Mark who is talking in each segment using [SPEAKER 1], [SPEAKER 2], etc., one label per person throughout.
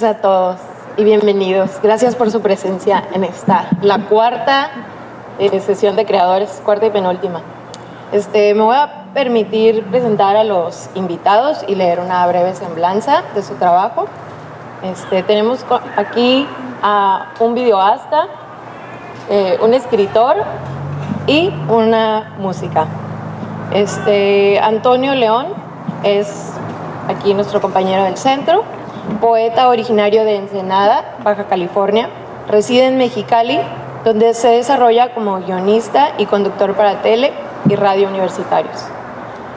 [SPEAKER 1] A todos y bienvenidos. Gracias por su presencia en la cuarta sesión de creadores, cuarta y penúltima. Me voy a permitir presentar a los invitados y leer una breve semblanza de su trabajo. Tenemos aquí a un videoasta, un escritor y una música. Antonio León es aquí nuestro compañero del centro. Poeta originario de Ensenada, Baja California, reside en Mexicali, donde se desarrolla como guionista y conductor para tele y radio universitarios.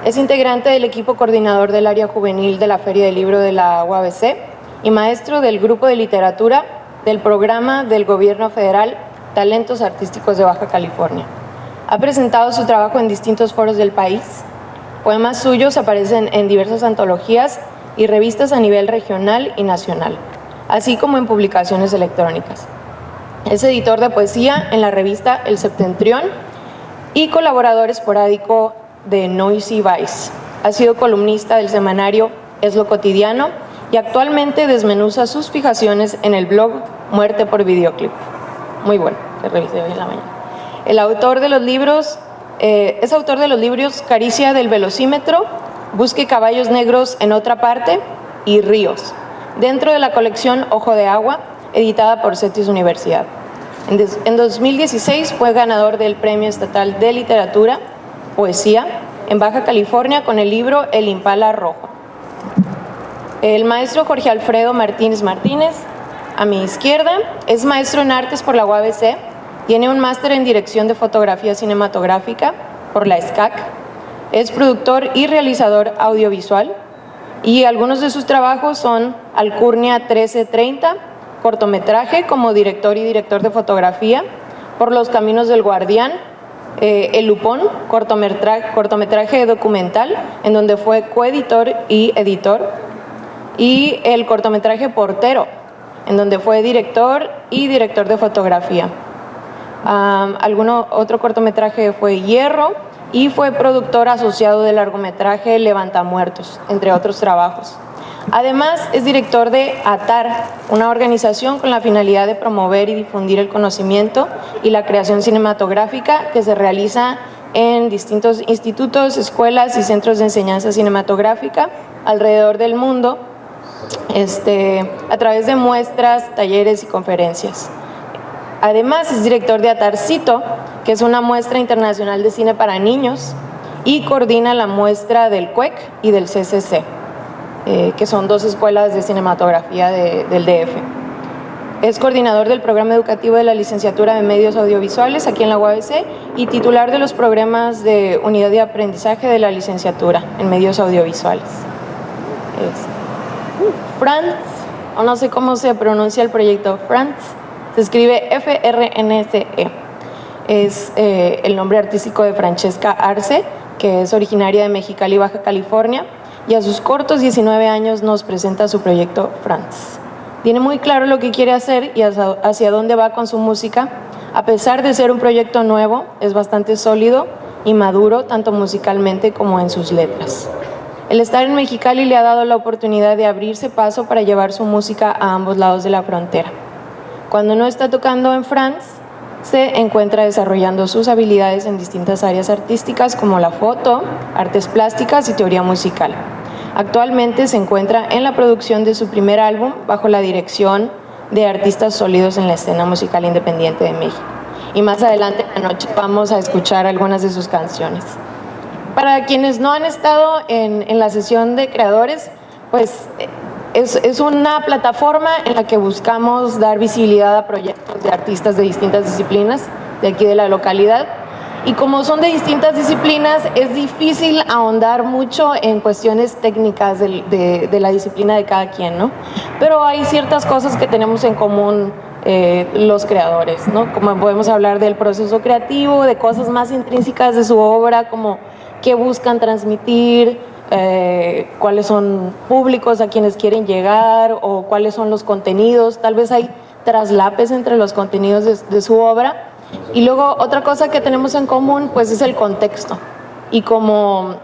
[SPEAKER 1] Es integrante del equipo coordinador del área juvenil de la Feria del Libro de la UABC y maestro del grupo de literatura del programa del Gobierno Federal Talentos Artísticos de Baja California. Ha presentado su trabajo en distintos foros del país. Poemas suyos aparecen en diversas antologías y revistas a nivel regional y nacional, así como en publicaciones electrónicas. Es editor de poesía en la revista El Septentrión y colaborador esporádico de Noisy Vice. Ha sido columnista del semanario Es lo Cotidiano y actualmente desmenuza sus fijaciones en el blog Muerte por Videoclip. Muy bueno, que revisé hoy en la mañana. Es autor de los libros Caricia del Velocímetro, Busque caballos negros en otra parte y Ríos, dentro de la colección Ojo de Agua, editada por CETIS Universidad. En 2016 fue ganador del Premio Estatal de Literatura, Poesía, en Baja California con el libro El Impala Rojo. El maestro Jorge Alfredo Martínez Martínez, a mi izquierda, es maestro en artes por la UABC, tiene un máster en dirección de fotografía cinematográfica por la SCAC, es productor y realizador audiovisual y algunos de sus trabajos son Alcurnia 1330, cortometraje como director y director de fotografía, Por los Caminos del Guardián, El Lupón, cortometraje documental en donde fue coeditor y editor, y el cortometraje Portero, en donde fue director y director de fotografía. Otro cortometraje fue Hierro, y fue productor asociado del largometraje Levantamuertos, entre otros trabajos. Además, es director de ATAR, una organización con la finalidad de promover y difundir el conocimiento y la creación cinematográfica que se realiza en distintos institutos, escuelas y centros de enseñanza cinematográfica alrededor del mundo, a través de muestras, talleres y conferencias. Además, es director de Atarcito, que es una muestra internacional de cine para niños, y coordina la muestra del CUEC y del CCC, que son dos escuelas de cinematografía del DF. Es coordinador del programa educativo de la licenciatura de medios audiovisuales aquí en la UABC y titular de los programas de unidad de aprendizaje de la licenciatura en medios audiovisuales. Frantz, o no sé cómo se pronuncia el proyecto, Frantz, se escribe FRNCE. Es el nombre artístico de Francesca Arce, que es originaria de Mexicali, Baja California, y a sus cortos 19 años nos presenta su proyecto Frantz. Tiene muy claro lo que quiere hacer y hacia dónde va con su música. A pesar de ser un proyecto nuevo, es bastante sólido y maduro, tanto musicalmente como en sus letras. El estar en Mexicali le ha dado la oportunidad de abrirse paso para llevar su música a ambos lados de la frontera. Cuando no está tocando en Frantz, se encuentra desarrollando sus habilidades en distintas áreas artísticas como la foto, artes plásticas y teoría musical. Actualmente se encuentra en la producción de su primer álbum bajo la dirección de artistas sólidos en la escena musical independiente de México. Y más adelante en la noche vamos a escuchar algunas de sus canciones. Para quienes no han estado en la sesión de creadores, pues es una plataforma en la que buscamos dar visibilidad a proyectos de artistas de distintas disciplinas de aquí de la localidad. Y como son de distintas disciplinas, es difícil ahondar mucho en cuestiones técnicas de la disciplina de cada quien, ¿no? Pero hay ciertas cosas que tenemos en común los creadores, ¿no? Como podemos hablar del proceso creativo, de cosas más intrínsecas de su obra, como qué buscan transmitir, cuáles son públicos a quienes quieren llegar o cuáles son los contenidos. Tal vez hay traslapes entre los contenidos de su obra. Y luego otra cosa que tenemos en común pues es el contexto y como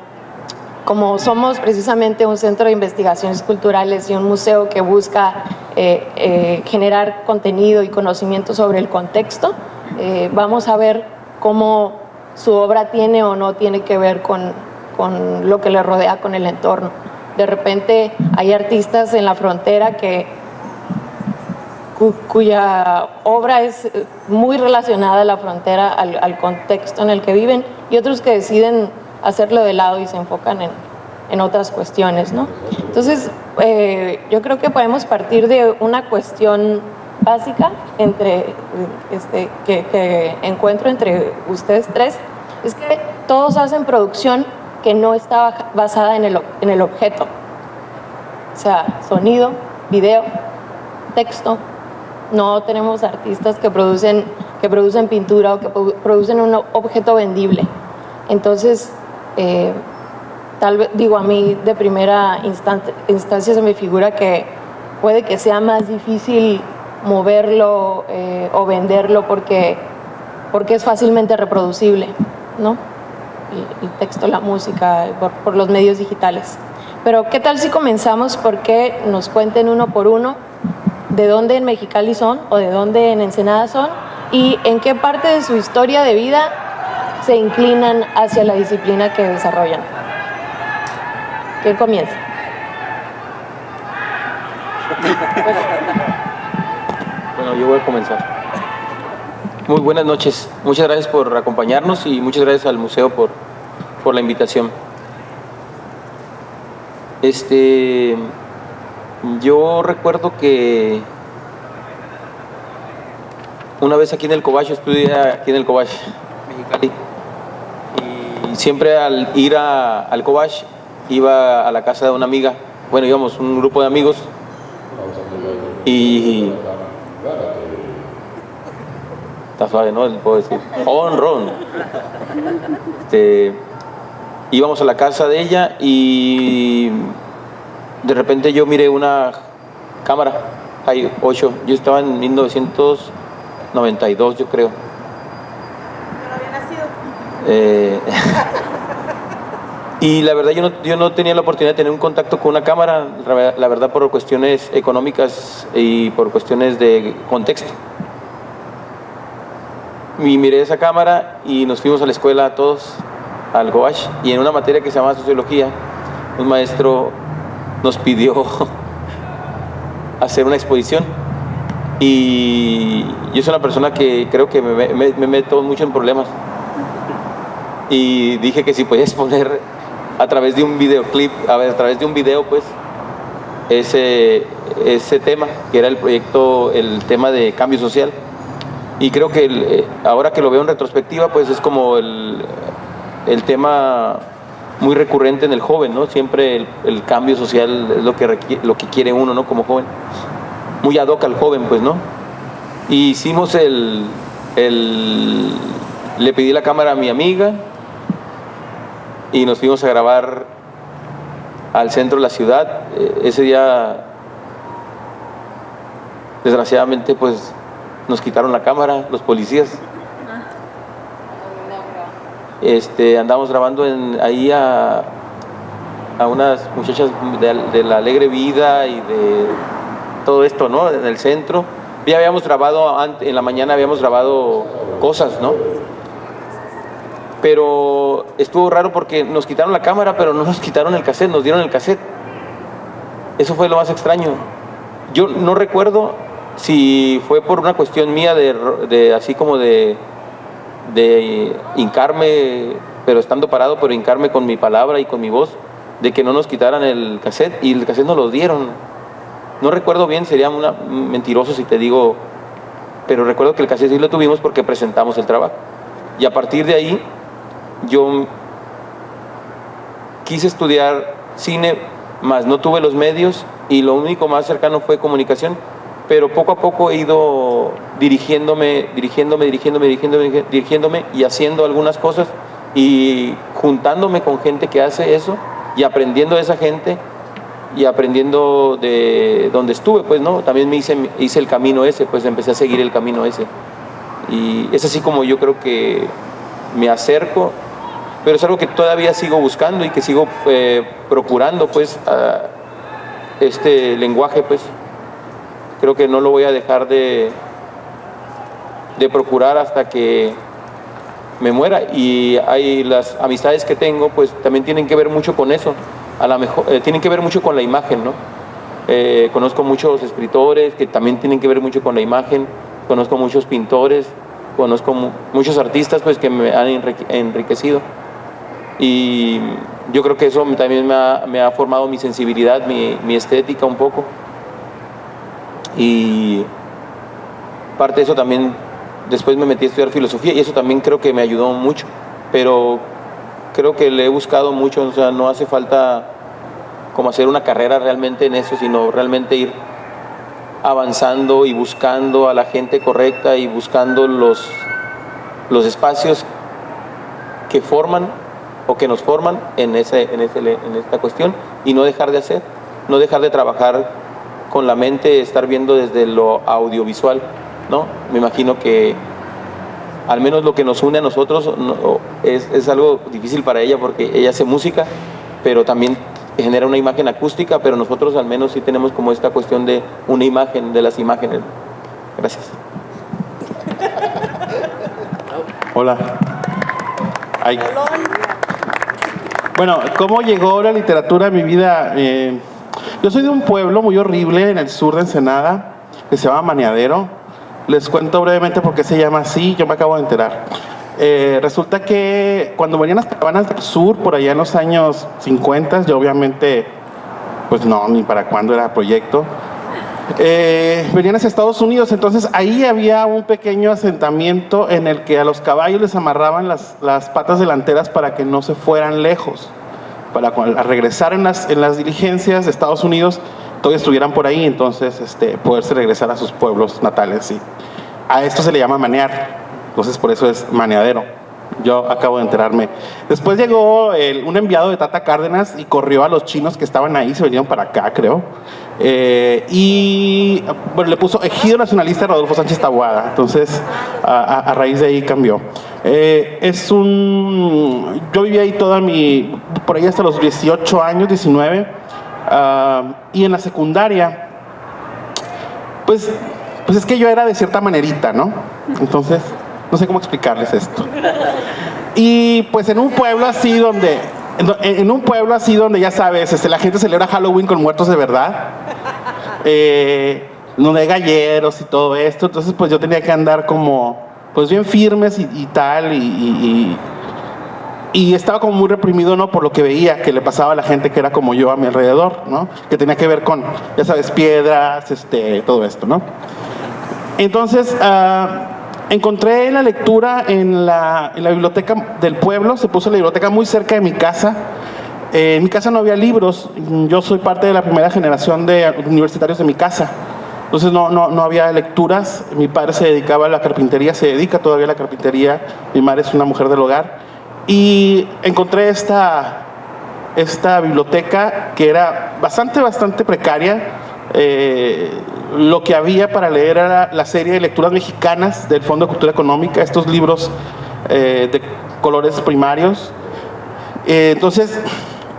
[SPEAKER 1] como somos precisamente un centro de investigaciones culturales y un museo que busca generar contenido y conocimiento sobre el contexto, vamos a ver cómo su obra tiene o no tiene que ver con lo que le rodea, con el entorno. De repente hay artistas en la frontera cuya obra es muy relacionada a la frontera, al contexto en el que viven, y otros que deciden hacerlo de lado y se enfocan en otras cuestiones, ¿no? Entonces, yo creo que podemos partir de una cuestión básica que encuentro entre ustedes tres, es que todos hacen producción que no está basada en el objeto, o sea, sonido, video, texto. No tenemos artistas que producen pintura o que producen un objeto vendible. Entonces, tal vez, digo, a mí de primera instancia se me figura que puede que sea más difícil moverlo o venderlo porque es fácilmente reproducible, ¿no? El texto, la música, por los medios digitales. Pero ¿qué tal si comenzamos por qué nos cuenten uno por uno de dónde en Mexicali son o de dónde en Ensenada son y en qué parte de su historia de vida se inclinan hacia la disciplina que desarrollan? ¿Quién comienza?
[SPEAKER 2] Bueno, yo voy a comenzar. Muy buenas noches. Muchas gracias por acompañarnos y muchas gracias al museo por la invitación. Yo recuerdo que una vez aquí en el Cobach, estudié aquí en el Cobach, Mexicali, y siempre al ir al Cobach iba a la casa de una amiga. Bueno, íbamos un grupo de amigos y está suave, ¿no? Le puedo decir ron. Íbamos a la casa de ella y de repente yo miré una cámara, hay 8, yo estaba en 1992, yo creo.
[SPEAKER 3] ¿No había nacido?
[SPEAKER 2] Y la verdad yo no tenía la oportunidad de tener un contacto con una cámara, la verdad por cuestiones económicas y por cuestiones de contexto. Y miré esa cámara y nos fuimos a la escuela todos, al Cobach, y en una materia que se llama sociología, un maestro nos pidió hacer una exposición. Y yo soy una persona que creo que me meto mucho en problemas. Y dije que si podía exponer a través de un videoclip, a través de un video, pues, ese tema, que era el proyecto, el tema de cambio social. Y creo que ahora que lo veo en retrospectiva, pues es como el tema muy recurrente en el joven, ¿no? Siempre el cambio social es lo que quiere uno, ¿no? Como joven. Muy ad hoc al joven, pues, ¿no? Y hicimos le pedí la cámara a mi amiga y nos fuimos a grabar al centro de la ciudad. Ese día, desgraciadamente, pues, nos quitaron la cámara, los policías. Andamos grabando ahí a unas muchachas de la alegre vida y de todo esto, ¿no? En el centro. Ya habíamos grabado, en la mañana habíamos grabado cosas, ¿no? Pero estuvo raro porque nos quitaron la cámara, pero no nos quitaron el cassette, nos dieron el cassette. Eso fue lo más extraño. Yo no recuerdo si fue por una cuestión mía de así como de hincarme, pero estando parado, pero hincarme con mi palabra y con mi voz, de que no nos quitaran el cassette, y el cassette nos lo dieron. No recuerdo bien, sería mentiroso si te digo, pero recuerdo que el cassette sí lo tuvimos porque presentamos el trabajo. Y a partir de ahí, yo quise estudiar cine, mas no tuve los medios, y lo único más cercano fue comunicación. Pero poco a poco he ido dirigiéndome y haciendo algunas cosas y juntándome con gente que hace eso y aprendiendo de esa gente y aprendiendo de donde estuve, pues, ¿no? También hice el camino ese, pues empecé a seguir el camino ese. Y es así como yo creo que me acerco pero es algo que todavía sigo buscando y que sigo procurando, pues, este lenguaje, pues. Creo que no lo voy a dejar de procurar hasta que me muera. Y las amistades que tengo, pues, también tienen que ver mucho con eso. A lo mejor tienen que ver mucho con la imagen, ¿no? Conozco muchos escritores que también tienen que ver mucho con la imagen. Conozco muchos pintores, conozco muchos artistas, pues, que me han enriquecido. Y yo creo que eso también me ha formado mi sensibilidad, mi estética un poco. Y parte de eso también, después me metí a estudiar filosofía y eso también creo que me ayudó mucho. Pero creo que le he buscado mucho, o sea, no hace falta como hacer una carrera realmente en eso, sino realmente ir avanzando y buscando a la gente correcta y buscando los espacios que forman o que nos forman en esta cuestión, y no dejar de hacer, no dejar de trabajar con la mente, estar viendo desde lo audiovisual, ¿no? Me imagino que al menos lo que nos une a nosotros es algo difícil para ella, porque ella hace música, pero también genera una imagen acústica, pero nosotros al menos sí tenemos como esta cuestión de una imagen, de las imágenes. Gracias.
[SPEAKER 4] Hola. Ay. Bueno, ¿cómo llegó la literatura a mi vida? Yo soy de un pueblo muy horrible en el sur de Ensenada, que se llama Maneadero. Les cuento brevemente por qué se llama así, yo me acabo de enterar. Resulta que cuando venían las caravanas del sur, por allá en los años 50, yo obviamente, pues no, ni para cuándo era proyecto, venían hacia Estados Unidos. Entonces ahí había un pequeño asentamiento en el que a los caballos les amarraban las patas delanteras para que no se fueran lejos, para cuando regresar en las diligencias de Estados Unidos todavía estuvieran por ahí, entonces poderse regresar a sus pueblos natales. ¿Sí? A esto se le llama manear, entonces por eso es Maneadero. Yo acabo de enterarme. Después llegó un enviado de Tata Cárdenas y corrió a los chinos que estaban ahí, se vinieron para acá, creo. Y bueno, le puso Ejido Nacionalista Rodolfo Sánchez Taboada. Entonces, a raíz de ahí cambió. Yo viví ahí por ahí hasta los 18 años, 19. Y en la secundaria, pues es que yo era de cierta manerita, ¿no? Entonces, no sé cómo explicarles esto. Y pues en un pueblo así donde ya sabes, la gente celebra Halloween con muertos de verdad, donde hay galleros y todo esto, entonces pues yo tenía que andar como pues bien firmes y tal, y estaba como muy reprimido, ¿no? Por lo que veía que le pasaba a la gente que era como yo a mi alrededor, ¿no? Que tenía que ver con, ya sabes, piedras, todo esto, ¿no? Entonces, encontré la lectura en la biblioteca del pueblo. Se puso la biblioteca muy cerca de mi casa. En mi casa no había libros. Yo soy parte de la primera generación de universitarios de mi casa. Entonces no había lecturas. Mi padre se dedicaba a la carpintería, se dedica todavía a la carpintería. Mi madre es una mujer del hogar. Y encontré esta biblioteca que era bastante precaria. Lo que había para leer era la serie de lecturas mexicanas del Fondo de Cultura Económica, estos libros de colores primarios. Entonces,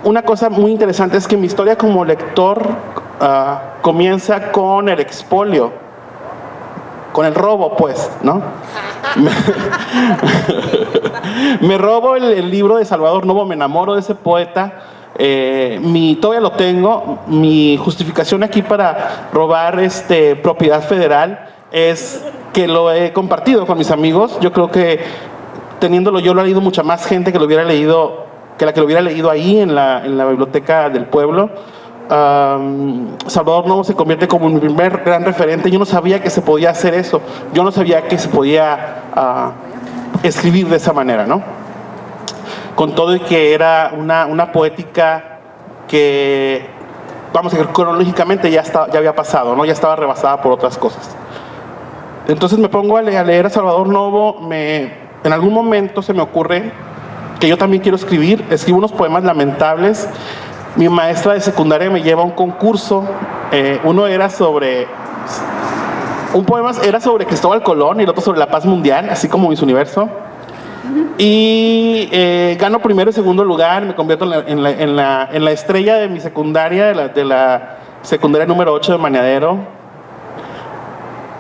[SPEAKER 4] una cosa muy interesante es que mi historia como lector comienza con el expolio, con el robo, pues, ¿no? Me robo el libro de Salvador Novo, me enamoro de ese poeta. Todavía lo tengo. Mi justificación aquí para robar propiedad federal es que lo he compartido con mis amigos. Yo creo que teniéndolo yo lo ha leído mucha más gente que la que lo hubiera leído ahí en la biblioteca del pueblo. Salvador Novo se convierte como mi primer gran referente. Yo no sabía que se podía hacer eso. Yo no sabía que se podía escribir de esa manera, ¿no? Con todo y que era una poética que, vamos a decir, cronológicamente ya había pasado, ¿no? Ya estaba rebasada por otras cosas. Entonces me pongo a leer a Salvador Novo. En algún momento se me ocurre que yo también quiero escribir. Escribo unos poemas lamentables. Mi maestra de secundaria me lleva a un concurso. Un poema era sobre Cristóbal Colón y el otro sobre la paz mundial, así como Miss Universo. Y gano primero y segundo lugar, me convierto en la estrella de mi secundaria, de la secundaria número 8 de Mañadero.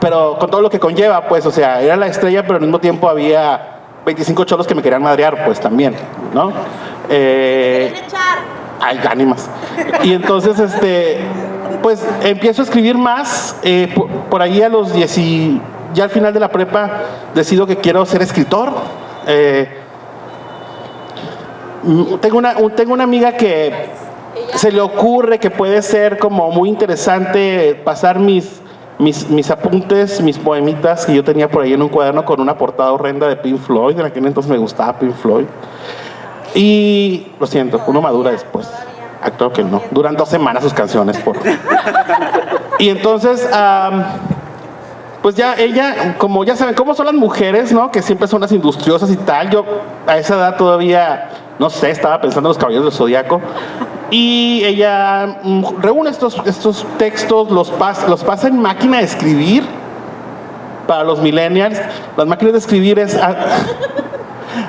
[SPEAKER 4] Pero con todo lo que conlleva, pues, o sea, era la estrella, pero al mismo tiempo había 25 cholos que me querían madrear, pues, también, ¿no? Ay, ánimas. Y entonces, pues, empiezo a escribir más, por ahí a los 10 y ya al final de la prepa decido que quiero ser escritor. Tengo una amiga que se le ocurre que puede ser como muy interesante pasar mis apuntes, mis poemitas que yo tenía por ahí en un cuaderno con una portada horrenda de Pink Floyd. En aquel entonces me gustaba Pink Floyd. Y lo siento, uno madura después. Claro que no. Duran 2 semanas sus canciones. Y entonces, pues ya ella, como ya saben cómo son las mujeres, ¿no? Que siempre son las industriosas y tal. Yo a esa edad todavía, no sé, estaba pensando en los Caballeros del Zodíaco. Y ella reúne estos textos, los pasa en máquina de escribir. Para los millennials, las máquinas de escribir es...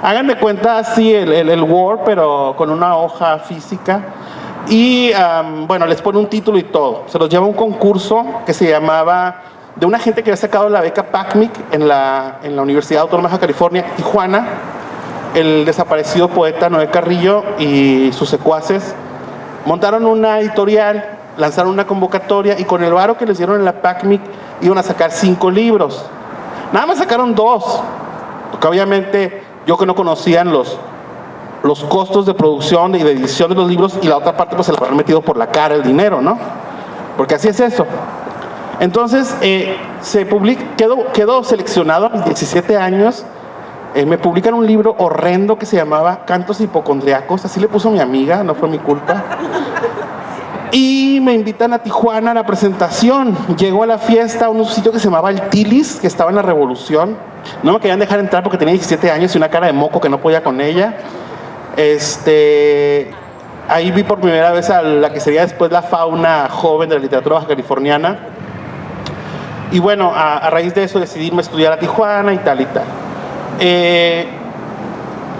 [SPEAKER 4] hagan de cuenta así el Word, pero con una hoja física. Y bueno, les pone un título y todo. Se los lleva a un concurso que se llamaba... de una gente que había sacado la beca PACMIC en la Universidad Autónoma de Baja California, Tijuana. El desaparecido poeta Noé Carrillo y sus secuaces montaron una editorial, lanzaron una convocatoria y con el varo que les dieron en la PACMIC iban a sacar 5 libros. Nada más sacaron 2, porque obviamente yo que no conocían los costos de producción y de edición de los libros, y la otra parte pues se le habían metido por la cara el dinero, ¿no? Porque así es eso. Entonces quedó seleccionado a mis 17 años. Me publican un libro horrendo que se llamaba Cantos Hipocondriacos, así le puso mi amiga, no fue mi culpa. Y me invitan a Tijuana a la presentación. Llego a la fiesta a un sitio que se llamaba El Tilis, que estaba en la Revolución. No me querían dejar entrar porque tenía 17 años y una cara de moco que no podía con ella. Ahí vi por primera vez a la que sería después la fauna joven de la literatura baja californiana. Y bueno, a raíz de eso decidí irme a estudiar a Tijuana y tal y tal.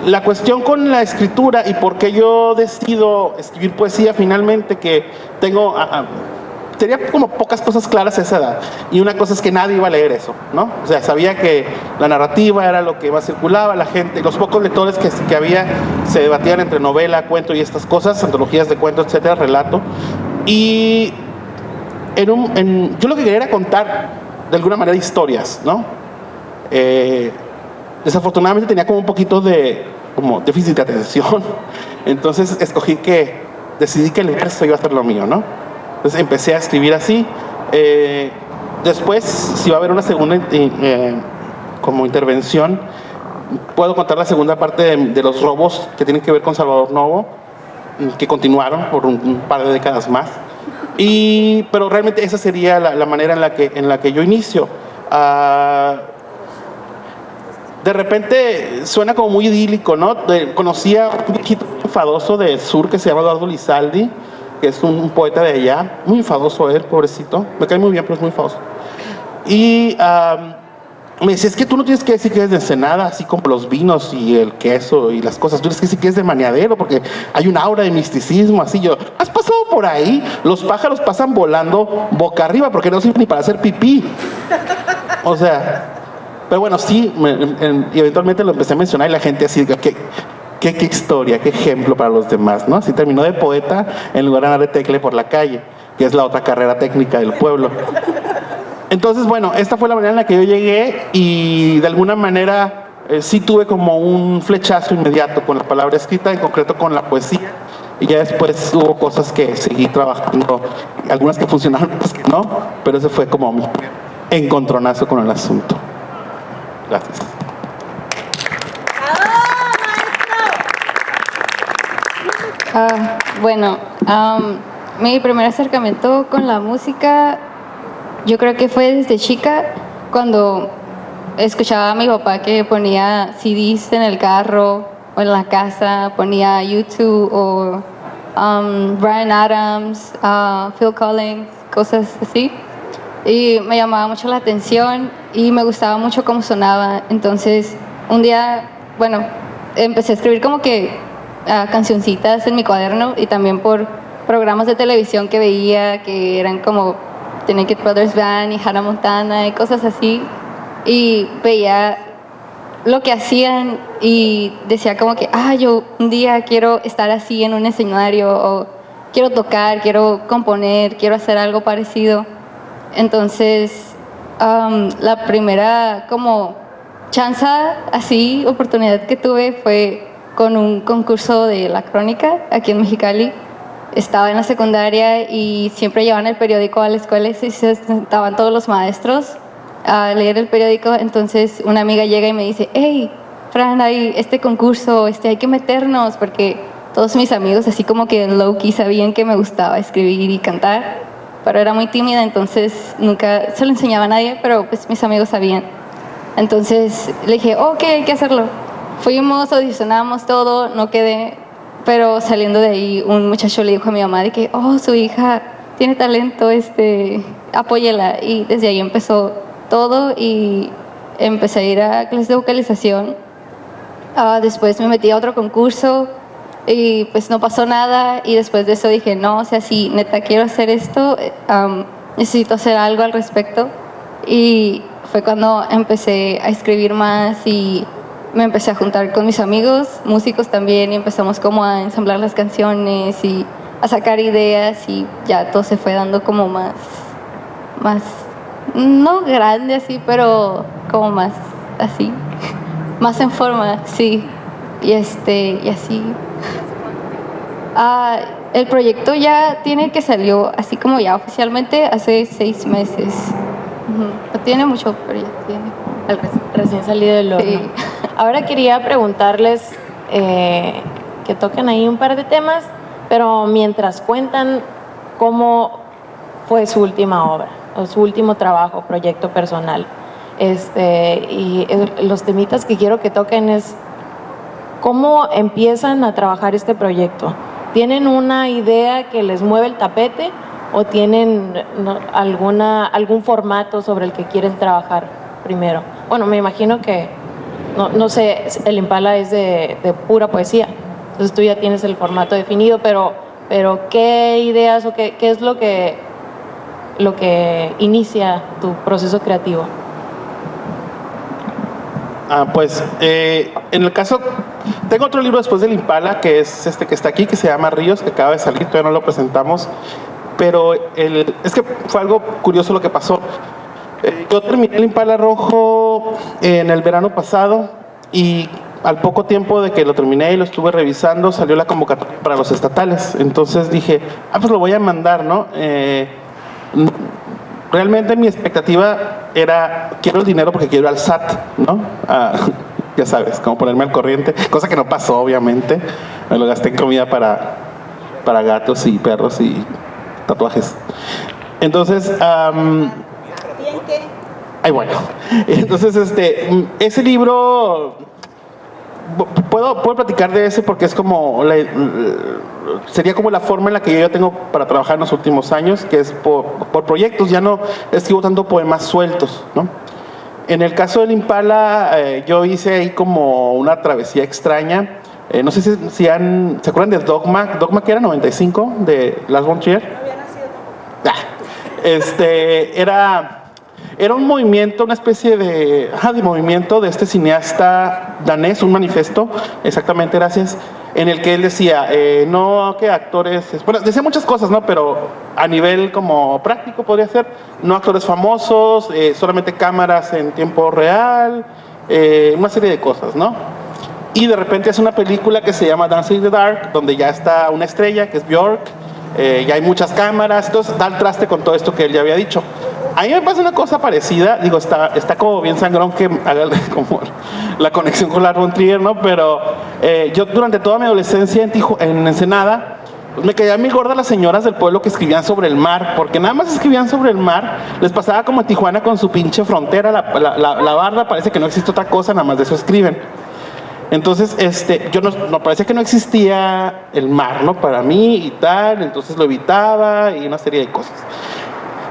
[SPEAKER 4] La cuestión con la escritura y por qué yo decido escribir poesía finalmente, que tenía como pocas cosas claras a esa edad, y una cosa es que nadie iba a leer eso, ¿no? O sea, sabía que la narrativa era lo que más circulaba, la gente, los pocos lectores que había se debatían entre novela, cuento y estas cosas, antologías de cuentos, etcétera, relato. Y yo lo que quería era contar de alguna manera historias, ¿no? Desafortunadamente tenía como un poquito de déficit de atención, entonces decidí que el verso iba a ser lo mío, ¿no? Entonces empecé a escribir así. Después, si va a haber una segunda como intervención, puedo contar la segunda parte de los robos que tienen que ver con Salvador Novo, que continuaron por un par de décadas más. Pero realmente esa sería la manera en la que yo inicio. De repente suena como muy idílico, ¿no? Conocía un viejito enfadoso del sur que se llama Eduardo Lizaldi, que es un poeta de allá, muy enfadoso él, pobrecito, me cae muy bien, pero es muy enfadoso. Y me decía, es que tú no tienes que decir que eres de Ensenada, así como los vinos y el queso y las cosas, tú tienes que decir que eres de Mañadero, porque hay un aura de misticismo, así. Yo, ¿has pasado por ahí? Los pájaros pasan volando boca arriba, porque no sirven ni para hacer pipí. O sea... Pero bueno, sí, y eventualmente lo empecé a mencionar y la gente así, qué historia, qué ejemplo para los demás, ¿no? Así terminó de poeta en lugar de andar de tecle por la calle, que es la otra carrera técnica del pueblo. Entonces, bueno, esta fue la manera en la que yo llegué y de alguna manera sí tuve como un flechazo inmediato con la palabra escrita, en concreto con la poesía. Y ya después hubo cosas que seguí trabajando, algunas que funcionaron, otras que no, pero ese fue como mi encontronazo con el asunto. Gracias.
[SPEAKER 5] Bueno, mi primer acercamiento con la música, yo creo que fue desde chica, cuando escuchaba a mi papá que ponía CDs en el carro o en la casa, ponía YouTube o Bryan Adams, Phil Collins, cosas así. Y me llamaba mucho la atención y me gustaba mucho cómo sonaba. Entonces, un día bueno, empecé a escribir como que cancioncitas en mi cuaderno y también por programas de televisión que veía que eran como The Naked Brothers Band y Hannah Montana y cosas así. Y veía lo que hacían y decía como que, yo un día quiero estar así en un escenario, o quiero tocar, quiero componer, quiero hacer algo parecido. Entonces, la primera como oportunidad que tuve fue con un concurso de la crónica aquí en Mexicali. Estaba en la secundaria y siempre llevaban el periódico a la escuela y se sentaban todos los maestros a leer el periódico. Entonces una amiga llega y me dice, hey, Fran, hay este concurso, hay que meternos, porque todos mis amigos así como que low-key sabían que me gustaba escribir y cantar, pero era muy tímida, entonces nunca se lo enseñaba a nadie, pero pues mis amigos sabían. Entonces le dije, ok, hay que hacerlo. Fuimos, audicionamos todo, no quedé, pero saliendo de ahí un muchacho le dijo a mi mamá de que, su hija tiene talento, apóyela. Y desde ahí empezó todo y empecé a ir a clases de vocalización. Después me metí a otro concurso y pues no pasó nada, y después de eso dije, no, sí, neta, quiero hacer esto, necesito hacer algo al respecto. Y fue cuando empecé a escribir más y me empecé a juntar con mis amigos, músicos también, y empezamos como a ensamblar las canciones y a sacar ideas, y ya todo se fue dando como más no grande así, pero como más así, más en forma, sí. Y así. El proyecto ya salió así como ya oficialmente hace 6 meses. No tiene mucho, pero ya tiene.
[SPEAKER 1] Recién salido del horno. Sí. Ahora quería preguntarles que toquen ahí un par de temas, pero mientras cuentan cómo fue su última obra, o su último trabajo, proyecto personal. Y los temitas que quiero que toquen es cómo empiezan a trabajar este proyecto. ¿Tienen una idea que les mueve el tapete o tienen algún formato sobre el que quieren trabajar primero? Bueno, me imagino que, no sé, el Impala es de pura poesía, entonces tú ya tienes el formato definido, pero ¿qué ideas o qué es lo que inicia tu proceso creativo?
[SPEAKER 4] Pues en el caso, tengo otro libro después del Impala, que es que está aquí, que se llama Ríos, que acaba de salir, todavía no lo presentamos, pero es que fue algo curioso lo que pasó. Yo terminé el Impala Rojo en el verano pasado, y al poco tiempo de que lo terminé y lo estuve revisando, salió la convocatoria para los estatales. Entonces dije, pues lo voy a mandar, ¿no? Realmente mi expectativa era, quiero el dinero porque quiero al SAT, ¿no? Ya sabes, como ponerme al corriente, cosa que no pasó, obviamente. Me lo gasté en comida para gatos y perros y tatuajes. Entonces,
[SPEAKER 3] ¿Bien qué?
[SPEAKER 4] ay, bueno. Entonces, ese libro, puedo platicar de ese porque es como sería como la forma en la que yo tengo para trabajar en los últimos años, que es por proyectos. Ya no escribo tanto poemas sueltos, ¿no? En el caso del Impala, yo hice ahí como una travesía extraña. No sé si se acuerdan de Dogma que era 95 de Lars von Trier.
[SPEAKER 3] No había nacido tampoco. Era un movimiento, una especie de movimiento de este cineasta danés, un manifiesto, exactamente, gracias, en el que él decía, no que actores, bueno, decía muchas cosas, ¿no? Pero a nivel como práctico podría ser, no actores famosos, solamente cámaras en tiempo real, una serie de cosas, ¿no? Y de repente hace una película que se llama Dancing in the Dark, donde ya está una estrella, que es Björk, ya hay muchas cámaras, entonces da el traste con todo esto que él ya había dicho. A mí me pasa una cosa parecida, digo, está como bien sangrón que haga como la conexión con Lars von Trier, ¿no? Pero yo durante toda mi adolescencia en Ensenada, pues me caían muy gordas las señoras del pueblo que escribían sobre el mar, porque nada más escribían sobre el mar. Les pasaba como en Tijuana con su pinche frontera, la barda, parece que no existe otra cosa, nada más de eso escriben. Entonces, yo no parecía que no existía el mar, ¿no? Para mí y tal, entonces lo evitaba y una serie de cosas.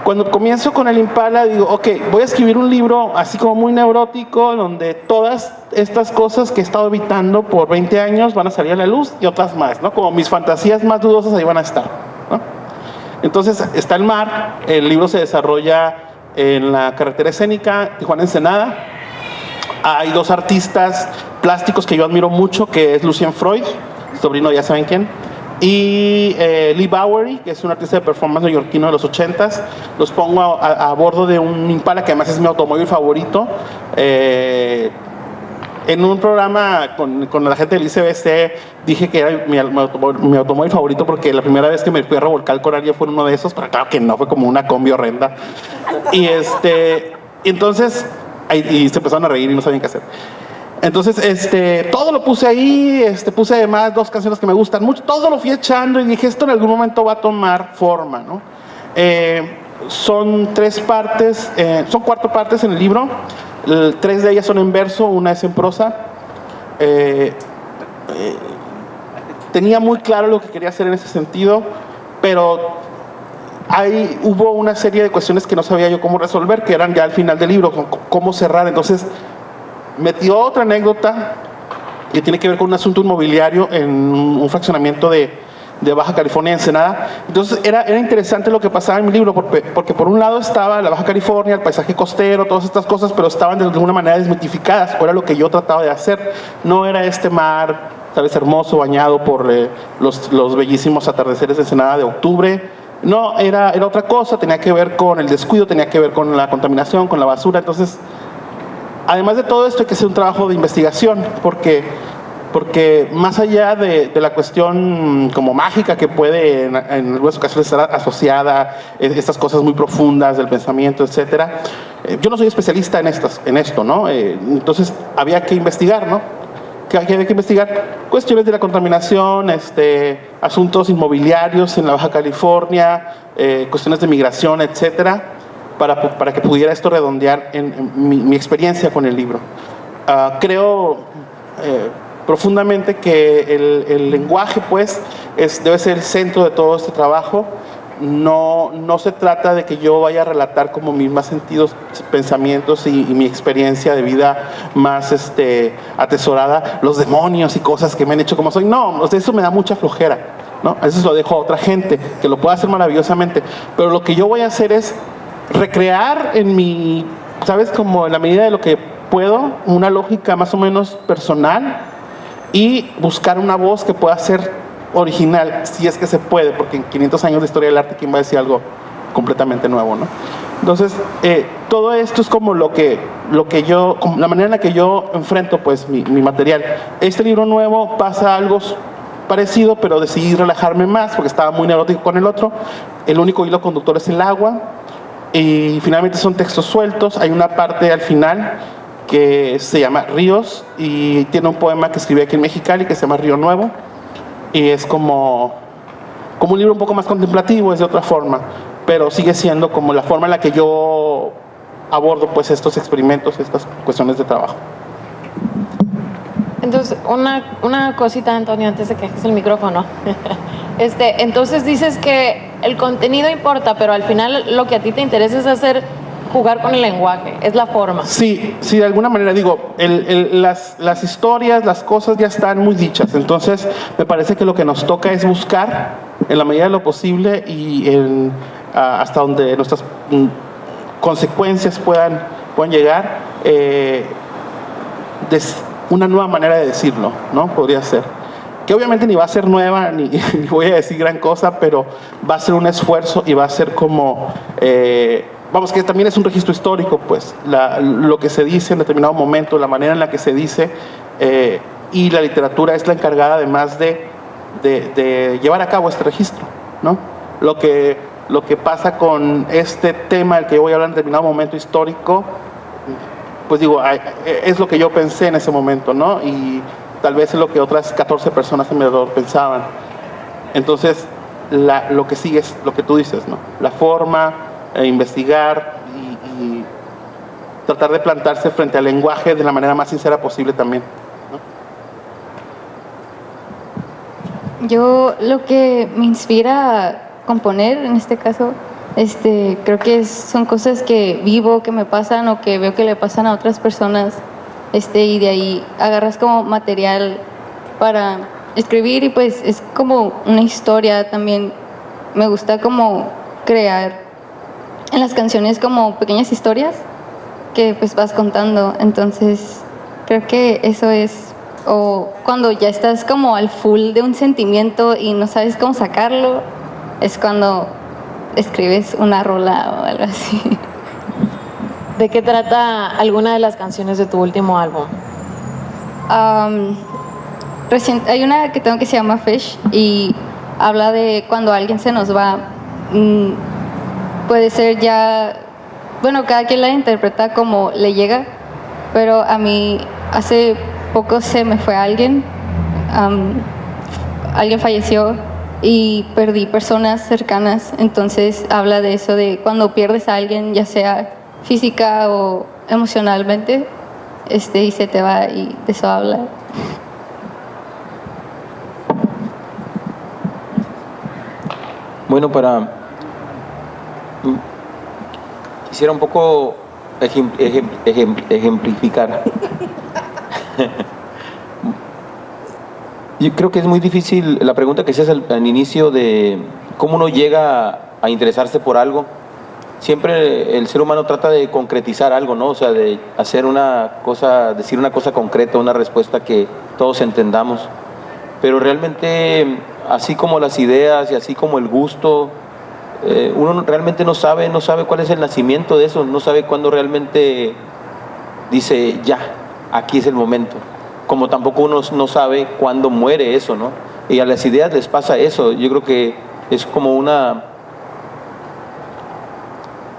[SPEAKER 3] Cuando comienzo con el Impala, digo, ok, voy a escribir un libro así como muy neurótico, donde todas estas cosas que he estado evitando por 20 años van a salir a la luz y otras más, ¿no? Como mis fantasías más dudosas ahí van a estar, ¿no? Entonces está el mar, el libro se desarrolla en la carretera escénica Tijuana-Ensenada. Hay dos artistas plásticos que yo admiro mucho, que es Lucien Freud, sobrino ya saben quién, y Lee Bowery, que es un artista de performance neoyorquino de los 80s. Los pongo a bordo de un Impala, que además es mi automóvil favorito. En un programa con la gente del ICBC dije que era mi automóvil favorito porque la primera vez que me fui a revolcar con alguien fue uno de esos, pero claro que no, fue como una combi horrenda. Y entonces, y se empezaron a reír y no sabían qué hacer. Entonces, todo lo puse ahí, puse además 2 canciones que me gustan mucho, todo lo fui echando y dije, esto en algún momento va a tomar forma, ¿no? Son 3 partes, son 4 partes en el libro, 3 de ellas son en verso, una es en prosa. Tenía muy claro lo que quería hacer en ese sentido, pero hubo una serie de cuestiones que no sabía yo cómo resolver, que eran ya al final del libro, cómo cerrar. Entonces metió otra anécdota que tiene que ver con un asunto inmobiliario en un fraccionamiento de Baja California, Ensenada. Entonces era interesante lo que pasaba en mi libro, porque por un lado estaba la Baja California, el paisaje costero, todas estas cosas, pero estaban de alguna manera desmitificadas, o era lo que yo trataba de hacer. No era este mar, sabes, hermoso, bañado por los bellísimos atardeceres de Ensenada de octubre. No, era otra cosa, tenía que ver con el descuido, tenía que ver con la contaminación, con la basura. Entonces, además de todo esto hay que hacer un trabajo de investigación, porque más allá de la cuestión como mágica que puede en algunas ocasiones estar asociada a estas cosas muy profundas del pensamiento, etcétera, yo no soy especialista en esto, ¿no? Entonces había que investigar, ¿no? Que había que investigar cuestiones de la contaminación, asuntos inmobiliarios en la Baja California, cuestiones de migración, etcétera, para que pudiera esto redondear en mi experiencia con el libro. Creo profundamente que el lenguaje, pues, debe ser el centro de todo este trabajo. No se trata de que yo vaya a relatar como mis más sentidos pensamientos y mi experiencia de vida más atesorada, los demonios y cosas que me han hecho como soy. No, eso me da mucha flojera, ¿no? A veces lo dejo a otra gente que lo pueda hacer maravillosamente, pero lo que yo voy a hacer es recrear en mi, ¿sabes? Como en la medida de lo que puedo, una lógica más o menos personal y buscar una voz que pueda ser original, si es que se puede, porque en 500 años de historia del arte, ¿quién va a decir algo completamente nuevo, no? Entonces, todo esto es como lo que yo, como la manera en la que yo enfrento, pues, mi material. Este libro nuevo pasa algo parecido, pero decidí relajarme más, porque estaba muy neurótico con el otro. El único hilo conductor es el agua, y finalmente son textos sueltos. Hay una parte al final que se llama Ríos, y tiene un poema que escribí aquí en Mexicali que se llama Río Nuevo, y es como un libro un poco más contemplativo, es de otra forma, pero sigue siendo como la forma en la que yo abordo, pues, estos experimentos, estas cuestiones de trabajo.
[SPEAKER 1] Entonces, una cosita, Antonio, antes de que dejes el micrófono. Entonces dices que el contenido importa, pero al final lo que a ti te interesa es jugar con el lenguaje, es la forma.
[SPEAKER 3] Sí, de alguna manera, digo, las historias, las cosas ya están muy dichas, entonces me parece que lo que nos toca es buscar, en la medida de lo posible y hasta donde nuestras consecuencias puedan llegar, una nueva manera de decirlo, ¿no? Podría ser. Que obviamente ni va a ser nueva, ni voy a decir gran cosa, pero va a ser un esfuerzo y va a ser como... vamos, que también es un registro histórico, pues, lo que se dice en determinado momento, la manera en la que se dice, y la literatura es la encargada además de llevar a cabo este registro, ¿no? Lo que pasa con este tema del que yo voy a hablar en determinado momento histórico, pues digo, es lo que yo pensé en ese momento, ¿no? Y tal vez es lo que otras 14 personas a mi alrededor pensaban. Entonces, lo que sigue es lo que tú dices, ¿no? La forma, investigar y tratar de plantarse frente al lenguaje de la manera más sincera posible también, ¿no?
[SPEAKER 5] Yo lo que me inspira a componer, en este caso, Creo que son cosas que vivo, que me pasan o que veo que le pasan a otras personas, y de ahí agarras como material para escribir y pues es como una historia también. Me gusta como crear en las canciones como pequeñas historias que pues vas contando, entonces creo que eso es, o cuando ya estás como al full de un sentimiento y no sabes cómo sacarlo, es cuando escribes una rola o algo así.
[SPEAKER 1] ¿De qué trata alguna de las canciones de tu último álbum?
[SPEAKER 5] Hay una que tengo que se llama Fish y habla de cuando alguien se nos va. Puede ser ya, bueno, cada quien la interpreta como le llega, pero a mí hace poco se me fue alguien, alguien falleció y perdí personas cercanas, entonces habla de eso, de cuando pierdes a alguien, ya sea física o emocionalmente, y se te va, y de eso habla.
[SPEAKER 2] Bueno, quisiera un poco ejemplificar. Yo creo que es muy difícil la pregunta que hacías al inicio de cómo uno llega a interesarse por algo. Siempre el ser humano trata de concretizar algo, ¿no? O sea, de hacer una cosa, decir una cosa concreta, una respuesta que todos entendamos. Pero realmente, así como las ideas y así como el gusto, uno realmente no sabe cuál es el nacimiento de eso, no sabe cuándo realmente dice, ya, aquí es el momento. Como tampoco uno no sabe cuándo muere eso, ¿no? Y a las ideas les pasa eso. Yo creo que es como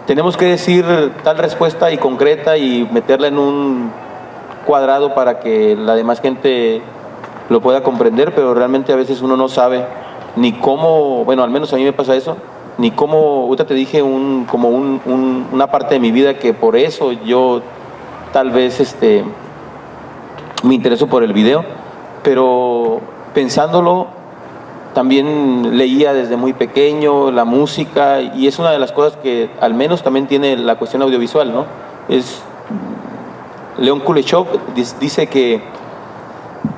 [SPEAKER 2] tenemos que decir tal respuesta y concreta y meterla en un cuadrado para que la demás gente lo pueda comprender, pero realmente a veces uno no sabe ni cómo, bueno, al menos a mí me pasa eso, ni cómo, ahorita te dije una parte de mi vida que por eso yo tal vez me intereso por el video, pero pensándolo, también leía desde muy pequeño la música y es una de las cosas que al menos también tiene la cuestión audiovisual, ¿no? León Kuleshov dice que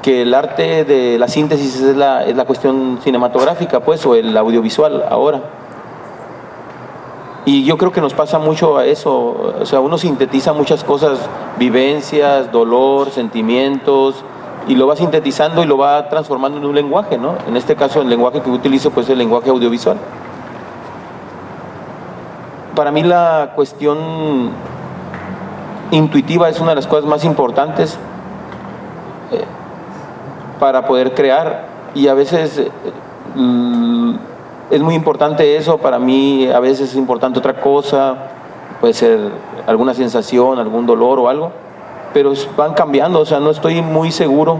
[SPEAKER 2] el arte de la síntesis es la cuestión cinematográfica, pues, o el audiovisual ahora. Y yo creo que nos pasa mucho a eso, o sea, uno sintetiza muchas cosas, vivencias, dolor, sentimientos, y lo va sintetizando y lo va transformando en un lenguaje, ¿no? En este caso, el lenguaje que utilizo, pues, es el lenguaje audiovisual. Para mí la cuestión intuitiva es una de las cosas más importantes para poder crear, y a veces es muy importante eso, para mí a veces es importante otra cosa, puede ser alguna sensación, algún dolor o algo, pero van cambiando, o sea, no estoy muy seguro,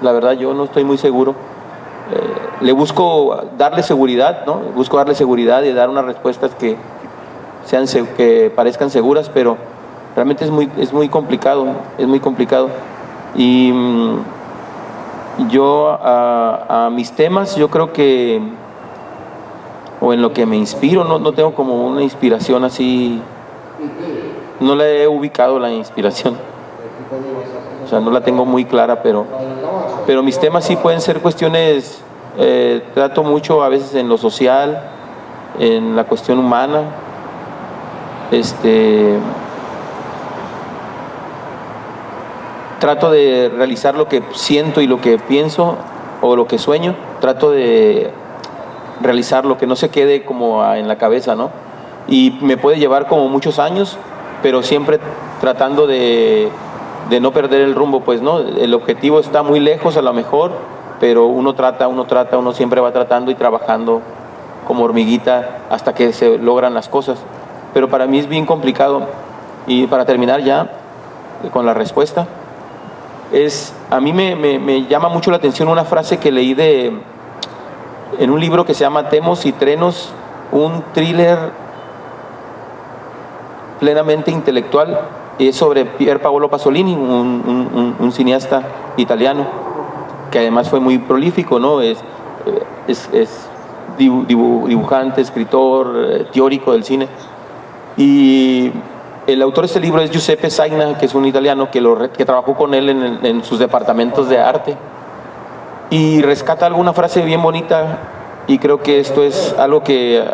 [SPEAKER 2] la verdad yo no estoy muy seguro. Le busco darle seguridad, ¿no? Busco darle seguridad y dar unas respuestas que parezcan seguras, pero realmente es muy complicado, es muy complicado. Y yo a mis temas, yo creo que, o en lo que me inspiro, no tengo como una inspiración así, no la he ubicado la inspiración, o sea, no la tengo muy clara, pero mis temas sí pueden ser cuestiones, trato mucho a veces en lo social, en la cuestión humana, trato de realizar lo que siento y lo que pienso o lo que sueño, trato de realizarlo, que no se quede como en la cabeza, ¿no? Y me puede llevar como muchos años, pero siempre tratando de no perder el rumbo, pues, ¿no? El objetivo está muy lejos a lo mejor, pero uno siempre va tratando y trabajando como hormiguita hasta que se logran las cosas. Pero para mí es bien complicado. Y para terminar ya con la respuesta, a mí me llama mucho la atención una frase que leí en un libro que se llama Temos y Trenos, un thriller plenamente intelectual, y es sobre Pier Paolo Pasolini, un cineasta italiano que además fue muy prolífico, ¿no? dibujante, escritor, teórico del cine. Y el autor de este libro es Giuseppe Zaina, que es un italiano que trabajó con él en sus departamentos de arte. Y rescata alguna frase bien bonita, y creo que esto es algo que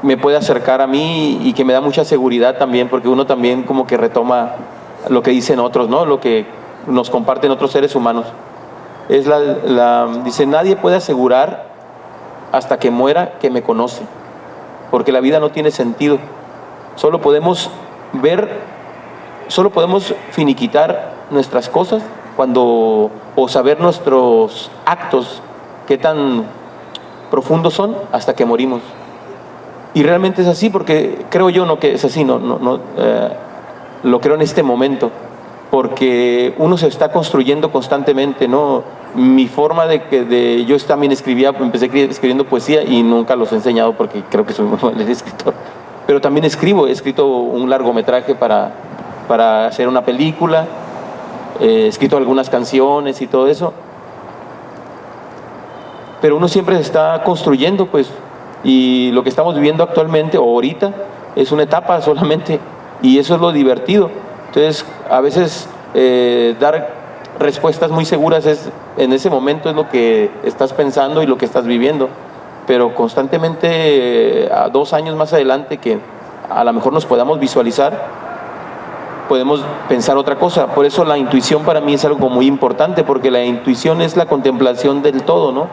[SPEAKER 2] me puede acercar a mí y que me da mucha seguridad también, porque uno también como que retoma lo que dicen otros, ¿no? Lo que nos comparten otros seres humanos. Dice, nadie puede asegurar hasta que muera que me conoce, porque la vida no tiene sentido. Solo podemos finiquitar nuestras cosas o saber nuestros actos, qué tan profundos son, hasta que morimos. Y realmente es así, porque creo yo no que es así, lo creo en este momento, porque uno se está construyendo constantemente, ¿no? Mi forma yo también empecé escribiendo poesía y nunca los he enseñado porque creo que soy muy mal escritor. Pero también he escrito un largometraje para hacer una película, he escrito algunas canciones y todo eso. Pero uno siempre se está construyendo, pues, y lo que estamos viviendo actualmente o ahorita es una etapa solamente, y eso es lo divertido. Entonces, a veces dar respuestas muy seguras en ese momento es lo que estás pensando y lo que estás viviendo, pero constantemente a 2 años más adelante que a lo mejor nos podamos visualizar, podemos pensar otra cosa. Por eso la intuición para mí es algo muy importante, porque la intuición es la contemplación del todo, ¿no?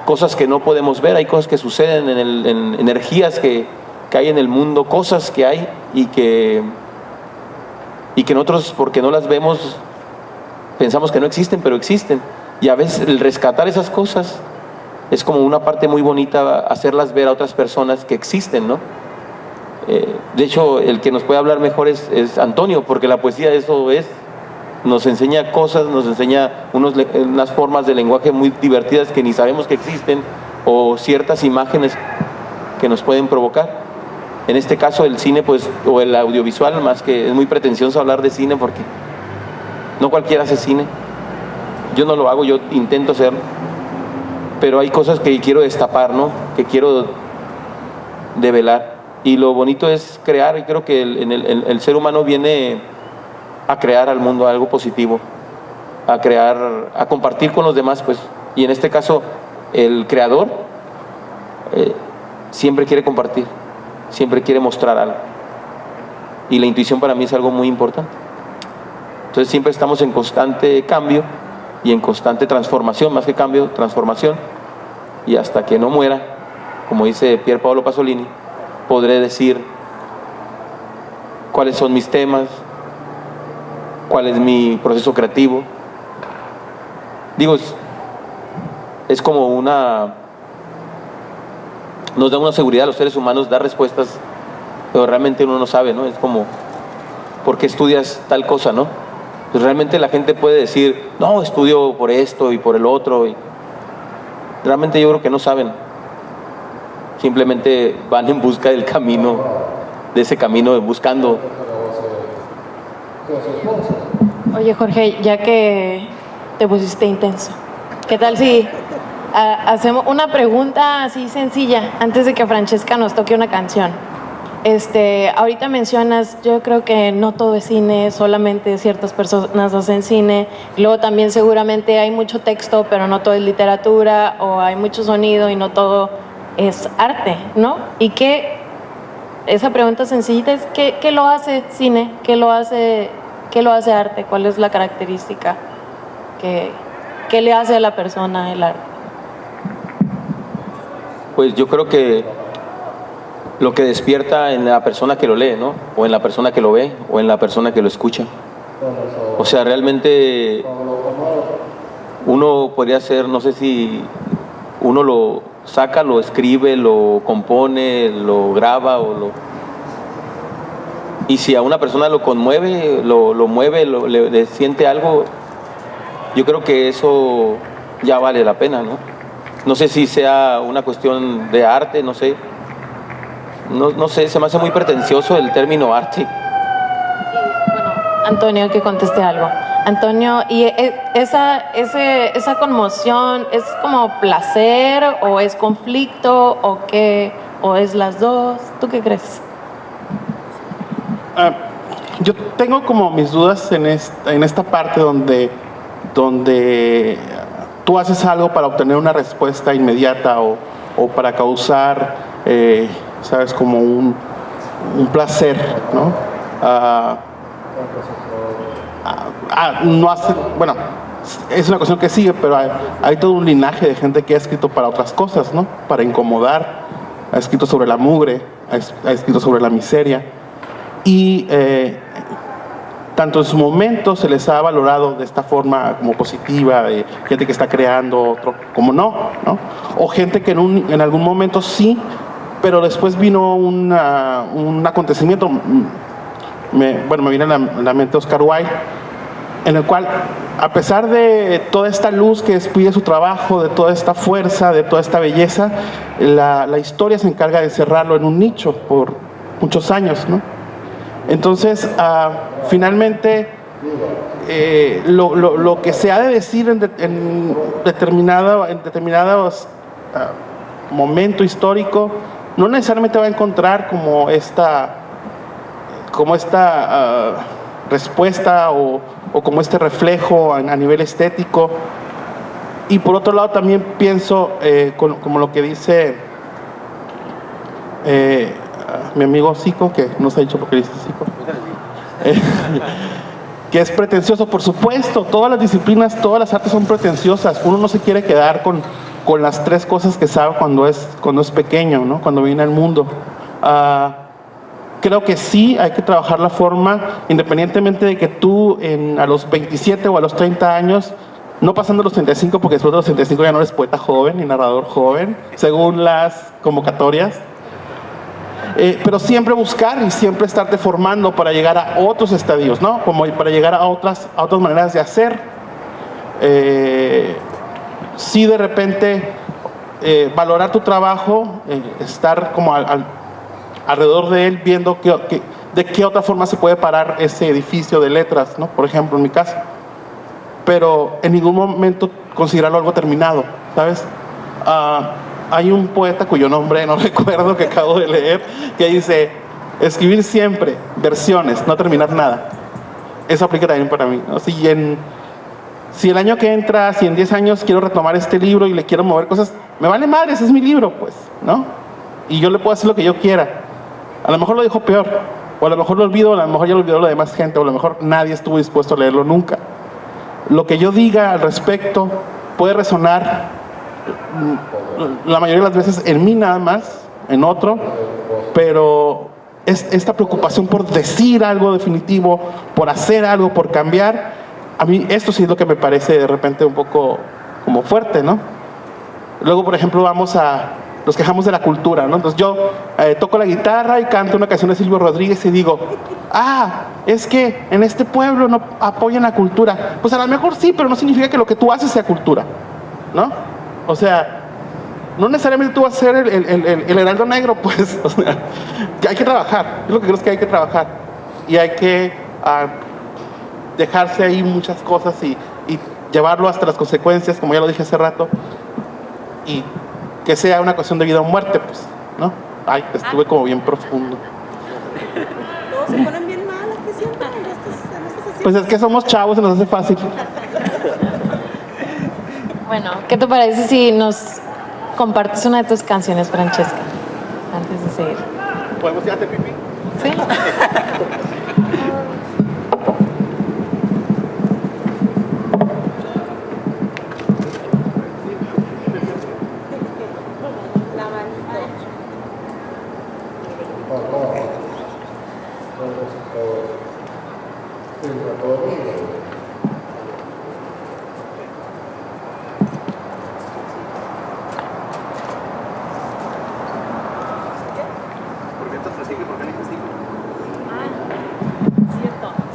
[SPEAKER 2] Cosas que no podemos ver, hay cosas que suceden en energías que hay en el mundo, cosas que hay y que nosotros, porque no las vemos, pensamos que no existen, pero existen. Y a veces el rescatar esas cosas es como una parte muy bonita, hacerlas ver a otras personas que existen, ¿no? De hecho, el que nos puede hablar mejor es Antonio, porque la poesía eso es. Nos enseña cosas, nos enseña unas formas de lenguaje muy divertidas que ni sabemos que existen, o ciertas imágenes que nos pueden provocar. En este caso el cine, pues, o el audiovisual, más que es muy pretencioso hablar de cine porque no cualquiera hace cine. Yo no lo hago, yo intento hacerlo, pero hay cosas que quiero destapar, ¿no? Que quiero develar. Y lo bonito es crear, y creo que el ser humano viene a crear al mundo algo positivo, a compartir con los demás, pues. Y en este caso, el creador siempre quiere compartir, siempre quiere mostrar algo. Y la intuición para mí es algo muy importante. Entonces siempre estamos en constante cambio y en constante transformación, más que cambio, transformación. Y hasta que no muera, como dice Pier Paolo Pasolini, podré decir cuáles son mis temas, cuál es mi proceso creativo. Digo, es como nos da una seguridad a los seres humanos dar respuestas, pero realmente uno no sabe, ¿no? Es como, ¿por qué estudias tal cosa, no? Pues realmente la gente puede decir, no, estudio por esto y por el otro, y realmente yo creo que no saben. Simplemente van en busca del camino, de ese camino, buscando.
[SPEAKER 1] Oye, Jorge, ya que te pusiste intenso, ¿qué tal si hacemos una pregunta así sencilla antes de que Francesca nos toque una canción? Ahorita mencionas, yo creo que no todo es cine, solamente ciertas personas hacen cine. Luego también seguramente hay mucho texto, pero no todo es literatura, o hay mucho sonido y no todo es arte, ¿no? Y esa pregunta sencillita es, ¿qué lo hace cine? ¿Qué lo hace arte? ¿Cuál es la característica que le hace a la persona el arte?
[SPEAKER 2] Pues yo creo que lo que despierta en la persona que lo lee, ¿no? O en la persona que lo ve, o en la persona que lo escucha. O sea, realmente uno podría ser, no sé si uno lo saca, lo escribe, lo compone, lo graba y si a una persona lo conmueve, lo mueve, le siente algo, yo creo que eso ya vale la pena, ¿no? No sé si sea una cuestión de arte, no sé. No sé, se me hace muy pretencioso el término arte.
[SPEAKER 1] Bueno, Antonio, que conteste algo. Antonio, ¿y esa conmoción es como placer o es conflicto o qué? ¿O es las dos? ¿Tú qué crees?
[SPEAKER 3] Yo tengo como mis dudas en esta parte donde tú haces algo para obtener una respuesta inmediata o para causar, sabes, como un placer, ¿no? No hace, bueno, es una cuestión que sigue, pero hay todo un linaje de gente que ha escrito para otras cosas, ¿no? Para incomodar, ha escrito sobre la mugre, ha escrito sobre la miseria, y tanto en su momento se les ha valorado de esta forma como positiva, de gente que está creando otro, como no, o gente que en algún momento sí, pero después vino un acontecimiento, me viene a la mente Oscar Wilde, en el cual, a pesar de toda esta luz que despide su trabajo, de toda esta fuerza, de toda esta belleza, la historia se encarga de encerrarlo en un nicho por muchos años, ¿no? Entonces, finalmente, lo que se ha de decir en determinados momento histórico, no necesariamente va a encontrar como esta respuesta o como este reflejo a nivel estético. Y por otro lado también pienso, como lo que dice mi amigo Zico, que no se ha dicho porque dice Zico, que es pretencioso. Por supuesto, todas las disciplinas, todas las artes son pretenciosas. Uno no se quiere quedar con las tres cosas que sabe cuando es pequeño, ¿no? Cuando viene al mundo. Creo que sí hay que trabajar la forma, independientemente de que tú a los 27 o a los 30 años, no pasando los 35, porque después de los 35 ya no eres poeta joven ni narrador joven, según las convocatorias, pero siempre buscar y siempre estarte formando para llegar a otros estadios, ¿no? Como para llegar a otras maneras de hacer. Sí, de repente, valorar tu trabajo, estar como alrededor de él, viendo de qué otra forma se puede parar ese edificio de letras, ¿no? Por ejemplo, en mi caso. Pero en ningún momento considerarlo algo terminado, ¿sabes? Hay un poeta cuyo nombre no recuerdo, que acabo de leer, que dice: escribir siempre versiones, no terminar nada. Eso aplica también para mí, ¿no? Si el año que entra, si en 10 años quiero retomar este libro y le quiero mover cosas, me vale madre, ese es mi libro, pues, ¿no? Y yo le puedo hacer lo que yo quiera. A lo mejor lo dijo peor, o a lo mejor lo olvido, o a lo mejor ya lo olvidó la demás gente, o a lo mejor nadie estuvo dispuesto a leerlo nunca. Lo que yo diga al respecto puede resonar la mayoría de las veces en mí nada más, en otro, pero esta preocupación por decir algo definitivo, por hacer algo, por cambiar, a mí esto sí es lo que me parece de repente un poco como fuerte, ¿no? Luego, por ejemplo, nos quejamos de la cultura, ¿no? Entonces yo toco la guitarra y canto una canción de Silvio Rodríguez y digo: es que en este pueblo no apoyan la cultura. Pues a lo mejor sí, pero no significa que lo que tú haces sea cultura, ¿no? O sea, no necesariamente tú vas a ser el heraldo negro, pues. O sea, que hay que trabajar. Yo lo que creo es que hay que trabajar y hay que dejarse ahí muchas cosas y llevarlo hasta las consecuencias, como ya lo dije hace rato, y que sea una cuestión de vida o muerte, pues, ¿no? Estuve como bien profundo.
[SPEAKER 6] Todos se ponen bien mal aquí siempre.
[SPEAKER 3] Pues es que somos chavos y nos hace fácil.
[SPEAKER 1] Bueno, ¿qué te parece si nos compartes una de tus canciones, Francesca? Antes de seguir.
[SPEAKER 3] ¿Podemos ir a hacer pipí?
[SPEAKER 1] Sí.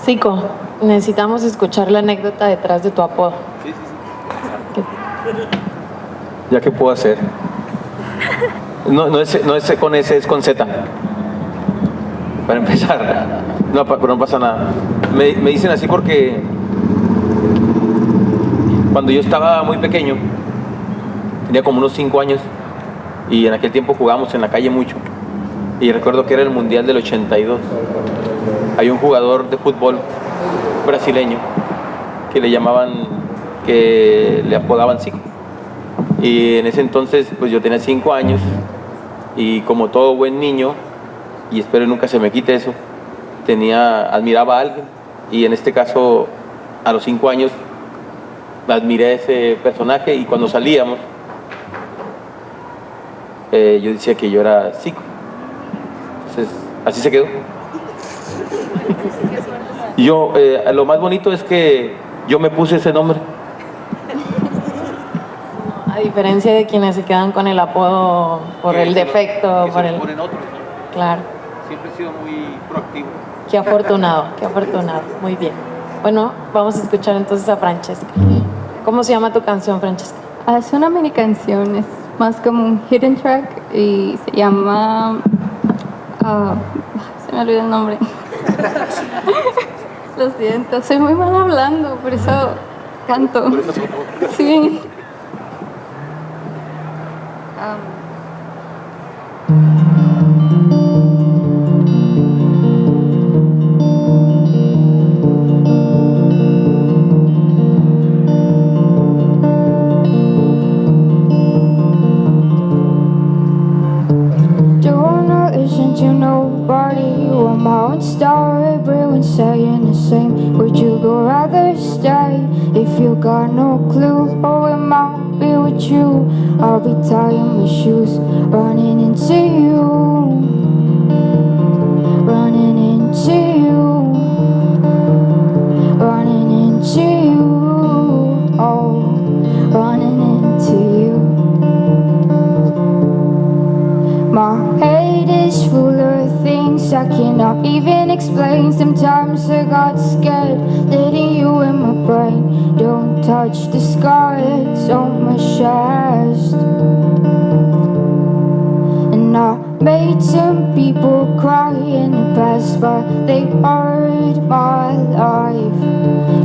[SPEAKER 1] Zico, necesitamos escuchar la anécdota detrás de tu apodo.
[SPEAKER 2] Sí. ¿Ya qué puedo hacer? No es con S, es con Z. Para empezar. No, pero no pasa nada. Me dicen así porque Cuando yo estaba muy pequeño, tenía como unos 5 años, y en aquel tiempo jugábamos en la calle mucho. Y recuerdo que era el Mundial del 82. Hay un jugador de fútbol brasileño que le llamaban, que le apodaban Zico. Y en ese entonces, pues yo tenía 5 años, y como todo buen niño, y espero nunca se me quite eso, admiraba a alguien, y en este caso, a los 5 años, admiré a ese personaje, y cuando salíamos, yo decía que yo era Zico. Entonces, así se quedó. Y yo, lo más bonito es que yo me puse ese nombre.
[SPEAKER 1] A diferencia de quienes se quedan con el apodo por el defecto, por el...
[SPEAKER 2] ponen otros, ¿no?
[SPEAKER 1] Claro.
[SPEAKER 2] Siempre he sido muy proactivo.
[SPEAKER 1] Qué afortunado, qué afortunado. Muy bien. Bueno, vamos a escuchar entonces a Francesca. ¿Cómo se llama tu canción, Francesca?
[SPEAKER 5] Es una mini canción, es más como un hidden track y se llama... se me olvidó el nombre. Lo siento, soy muy mal hablando, por eso canto. Sí.
[SPEAKER 7] Saying the same, would you go rather stay if you got no clue? Or it might be with you, I'll be tying my shoes, running into you, running into you, running into you, oh, running into you. My head is full of things I cannot even explain. Sometimes I got scared, letting you in my brain. Don't touch the scars on my chest. And I made some people cry in the past, but they hurt my life.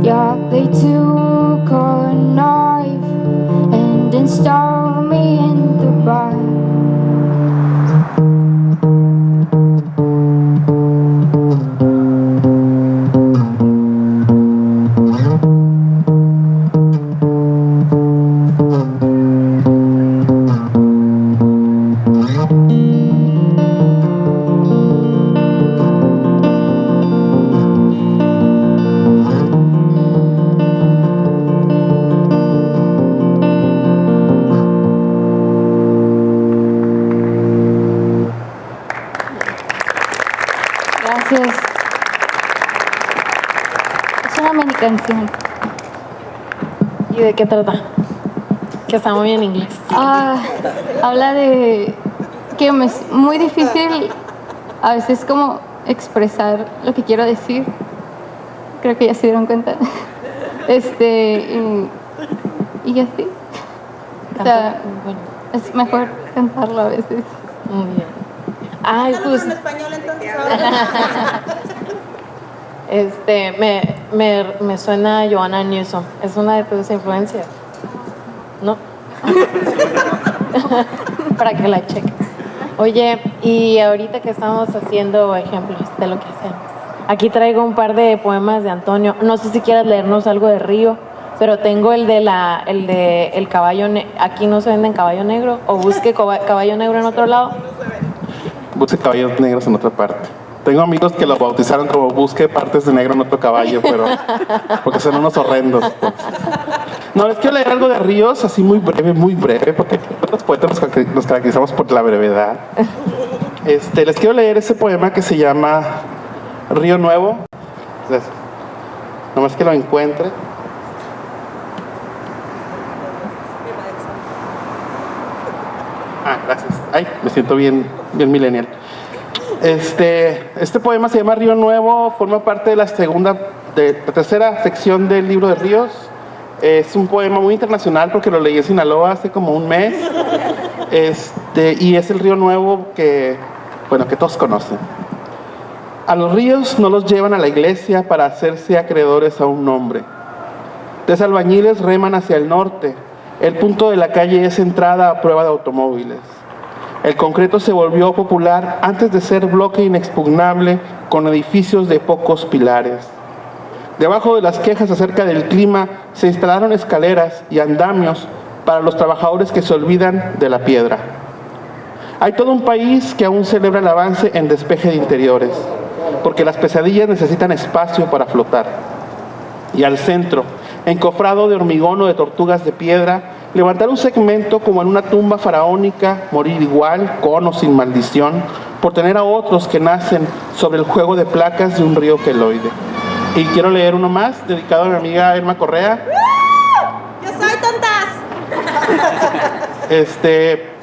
[SPEAKER 7] Yeah, they took a knife and then stabbed me in the back.
[SPEAKER 5] Gracias. Es una mini canción.
[SPEAKER 1] ¿Y de qué trata? Que está muy en inglés.
[SPEAKER 5] Habla de que me es muy difícil a veces como expresar lo que quiero decir. Creo que ya se dieron cuenta. Y así. O sea, es mejor cantarlo a veces.
[SPEAKER 1] Muy bien. Ay, pues...
[SPEAKER 6] en español entonces
[SPEAKER 1] me suena a Joanna Newsom. Es una de tus influencias, ¿no? Para que la cheques. Oye, y ahorita que estamos haciendo ejemplos de lo que hacemos, aquí traigo un par de poemas de Antonio. No sé si quieras leernos algo de Río, pero tengo el de el caballo. Aquí no se venden caballo negro, o busque caballo negro en otro lado.
[SPEAKER 3] Busque caballos negros en otra parte. Tengo amigos que lo bautizaron como busque partes de negro en otro caballo, pero porque son unos horrendos. Pues. No, les quiero leer algo de Ríos, así muy breve, porque los poetas nos caracterizamos por la brevedad. Les quiero leer ese poema que se llama Río Nuevo. Entonces, nomás que lo encuentre. Gracias. Ay, me siento bien millennial. Este poema se llama Río Nuevo, forma parte de la tercera sección del libro de Ríos. Es un poema muy internacional porque lo leí en Sinaloa hace como un mes. Y es el Río Nuevo que todos conocen. A los ríos no los llevan a la iglesia para hacerse acreedores a un nombre. Tres albañiles reman hacia el norte. El punto de la calle es entrada a prueba de automóviles. El concreto se volvió popular antes de ser bloque inexpugnable con edificios de pocos pilares. Debajo de las quejas acerca del clima se instalaron escaleras y andamios para los trabajadores que se olvidan de la piedra. Hay todo un país que aún celebra el avance en despeje de interiores, porque las pesadillas necesitan espacio para flotar. Y al centro, encofrado de hormigón o de tortugas de piedra, levantar un segmento como en una tumba faraónica, morir igual, con o sin maldición, por tener a otros que nacen sobre el juego de placas de un río queloide. Y quiero leer uno más, dedicado a mi amiga Irma Correa.
[SPEAKER 6] ¡Yo soy tontas!
[SPEAKER 3] Este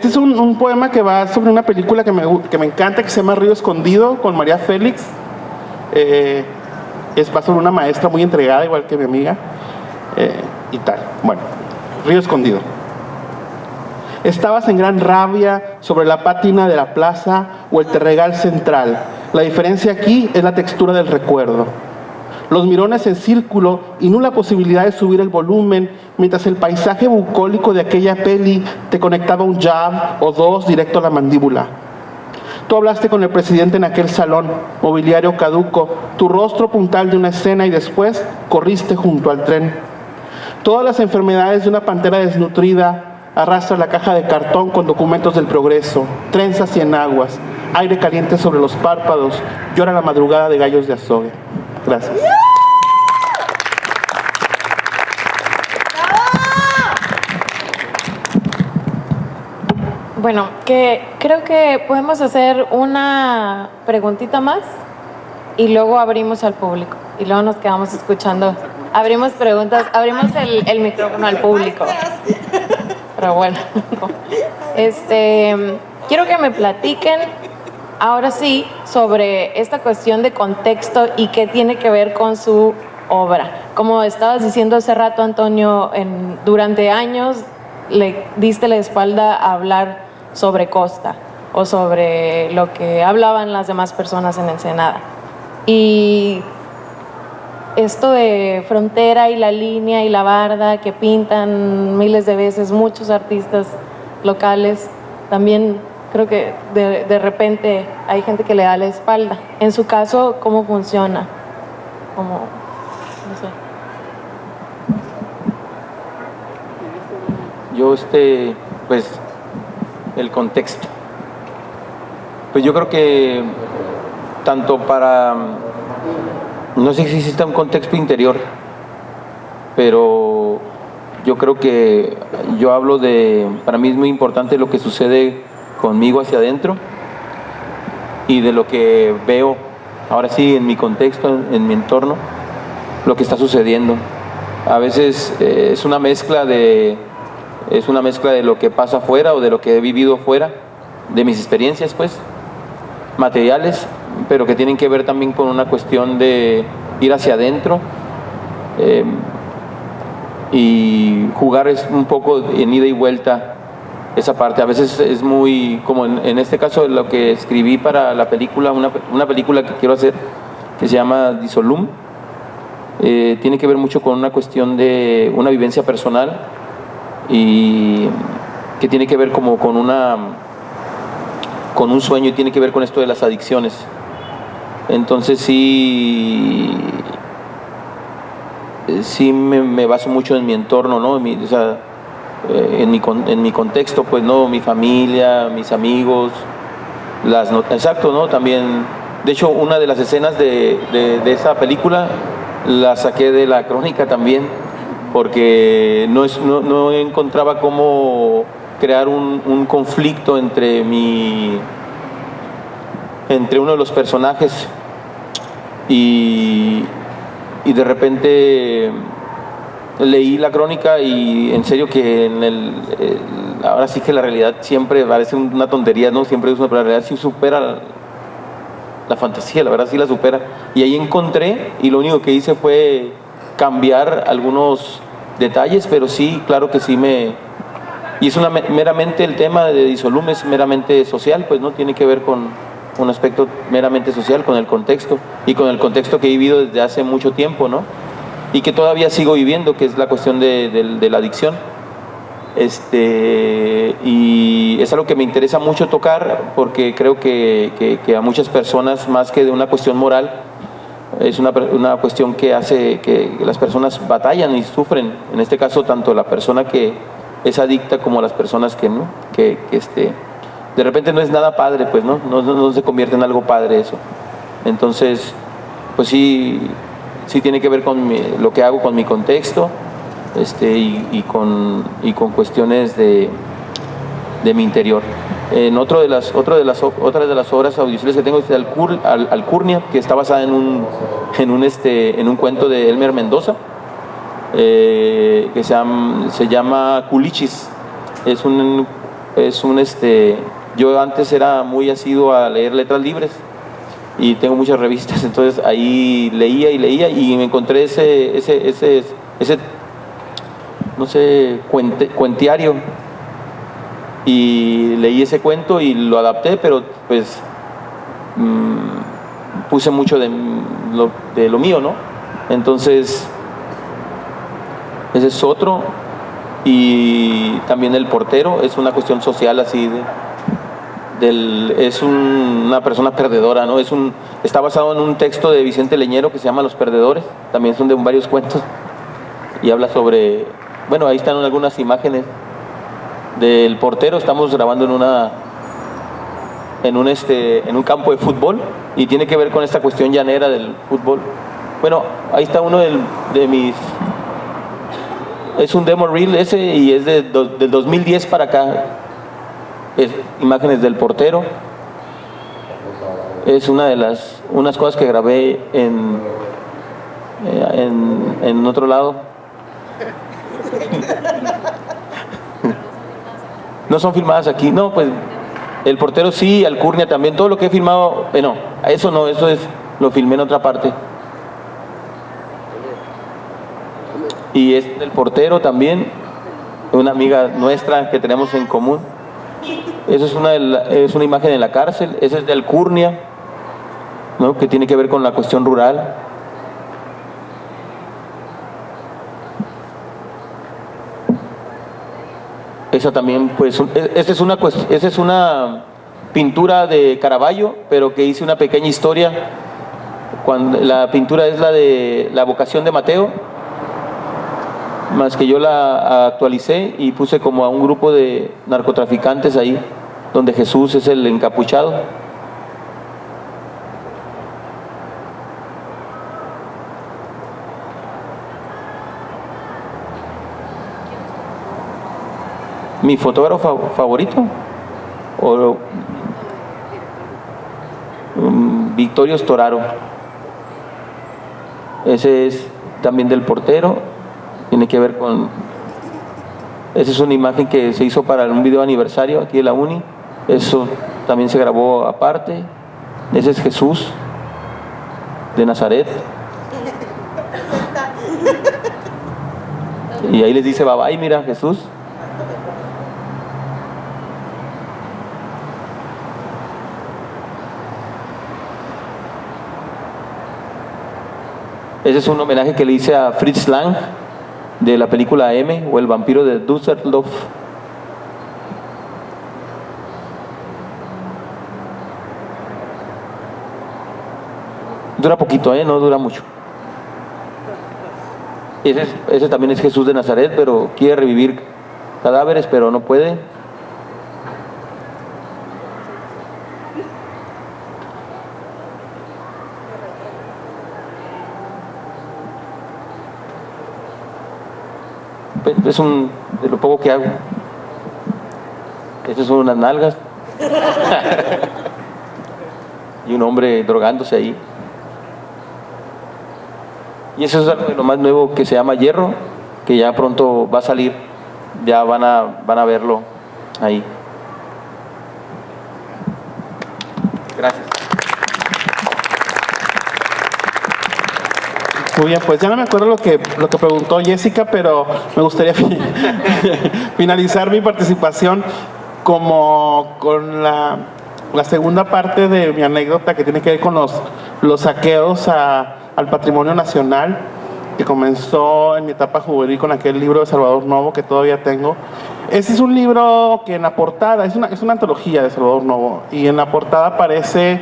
[SPEAKER 3] es un poema que va sobre una película que me encanta, que se llama Río Escondido, con María Félix. Va sobre una maestra muy entregada, igual que mi amiga, y tal. Bueno, Río Escondido. Estabas en gran rabia sobre la pátina de la plaza o el terregal central. La diferencia aquí es la textura del recuerdo. Los mirones en círculo y nula posibilidad de subir el volumen, mientras el paisaje bucólico de aquella peli te conectaba un jab o dos directo a la mandíbula. Tú hablaste con el presidente en aquel salón, mobiliario caduco, tu rostro puntal de una escena, y después corriste junto al tren. Todas las enfermedades de una pantera desnutrida. Arrastra la caja de cartón con documentos del progreso, trenzas y enaguas, aire caliente sobre los párpados, llora la madrugada de gallos de azogue. Gracias.
[SPEAKER 1] Bueno, creo que podemos hacer una preguntita más y luego abrimos al público y luego nos quedamos escuchando. Abrimos preguntas, abrimos el micrófono al público. Pero bueno, no. Quiero que me platiquen ahora sí sobre esta cuestión de contexto y qué tiene que ver con su obra. Como estabas diciendo hace rato, Antonio, durante años le diste la espalda a hablar sobre Costa o sobre lo que hablaban las demás personas en Ensenada. Y esto de frontera y la línea y la barda que pintan miles de veces muchos artistas locales, también creo que de repente hay gente que le da la espalda. En su caso, ¿cómo funciona? ¿Cómo? No sé.
[SPEAKER 2] Yo, pues, el contexto. Pues yo creo que tanto para... No sé si existe un contexto interior, pero yo creo que yo hablo para mí es muy importante lo que sucede conmigo hacia adentro y de lo que veo, ahora sí, en mi contexto, en mi entorno, lo que está sucediendo. A veces es una mezcla de lo que pasa afuera o de lo que he vivido afuera, de mis experiencias, pues, materiales, pero que tienen que ver también con una cuestión de ir hacia adentro y jugar un poco en ida y vuelta esa parte. A veces es muy, como en este caso, lo que escribí para la película, una película que quiero hacer, que se llama Disolum, tiene que ver mucho con una cuestión de una vivencia personal y que tiene que ver como con un sueño y tiene que ver con esto de las adicciones. Entonces sí me baso mucho en mi entorno, ¿no? En mi contexto, pues, ¿no? Mi familia, mis amigos, exacto, ¿no? También, de hecho, una de las escenas de esa película la saqué de la crónica también, porque no encontraba cómo crear un conflicto entre uno de los personajes y de repente leí la crónica y en serio que ahora sí que la realidad siempre parece una tontería, ¿no? Siempre es una, pero la realidad sí supera la fantasía, la verdad sí la supera. Y ahí encontré, y lo único que hice fue cambiar algunos detalles, pero sí, claro que sí y es meramente el tema de Disolum es meramente social, pues no tiene que ver con un aspecto meramente social, con el contexto y con el contexto que he vivido desde hace mucho tiempo, ¿no? y que todavía sigo viviendo, que es la cuestión de la adicción. Y es algo que me interesa mucho tocar, porque creo que a muchas personas, más que de una cuestión moral, es una cuestión que hace que las personas batallan y sufren. En este caso, tanto la persona que es adicta como las personas que no, que de repente no es nada padre, pues no se convierte en algo padre eso. Entonces, pues sí tiene que ver con lo que hago, con mi contexto, y con cuestiones de mi interior. Otra de las obras audiovisuales que tengo es Alcurnia, que está basada en un cuento de Elmer Mendoza, que se llama Culichis. Yo antes era muy asiduo a leer letras libres y tengo muchas revistas, entonces ahí leía y me encontré ese no sé, cuentiario, y leí ese cuento y lo adapté, pero pues puse mucho de lo mío, ¿no? Entonces ese es otro. Y también El portero es una cuestión social, así es una persona perdedora, ¿no? Está basado en un texto de Vicente Leñero que se llama Los Perdedores, también son de varios cuentos, y habla sobre, bueno, ahí están algunas imágenes del portero. Estamos grabando en un campo de fútbol, y tiene que ver con esta cuestión llanera del fútbol. Bueno, ahí está uno de mis... Es un demo reel ese, y es del 2010 para acá. Imágenes del portero. Es unas cosas que grabé en otro lado. No son filmadas aquí, no, pues El portero sí, Alcurnia también, todo lo que he filmado, eso no, lo filmé en otra parte. Y es El portero también, una amiga nuestra que tenemos en común. Eso es una imagen en la cárcel. Ese es de Alcurnia, ¿no? Que tiene que ver con la cuestión rural. Esa también, pues, esa es una pintura de Caravaggio, pero que hice una pequeña historia. La pintura es la de La vocación de Mateo, más que yo la actualicé y puse como a un grupo de narcotraficantes ahí, donde Jesús es el encapuchado. Mi fotógrafo favorito, Victorio Storaro. Ese es también del portero, tiene que ver con... Esa es una imagen que se hizo para un video aniversario aquí de la Uni. Eso también se grabó aparte. Ese es Jesús de Nazaret. Y ahí les dice bye bye, mira, Jesús. Ese es un homenaje que le hice a Fritz Lang de la película M, o El vampiro de Düsseldorf. Dura poquito, no dura mucho. Ese también es Jesús de Nazaret, pero quiere revivir cadáveres, pero no puede. Es de lo poco que hago. Estas son unas nalgas. Y un hombre drogándose ahí. Y eso es algo de lo más nuevo, que se llama Hierro, que ya pronto va a salir. Ya van a verlo ahí. Gracias.
[SPEAKER 3] Muy bien, pues ya no me acuerdo lo que preguntó Jessica, pero me gustaría finalizar mi participación con la segunda parte de mi anécdota, que tiene que ver con los saqueos al patrimonio nacional, que comenzó en mi etapa juvenil con aquel libro de Salvador Novo que todavía tengo. Ese es un libro que en la portada, es una antología de Salvador Novo, y en la portada aparece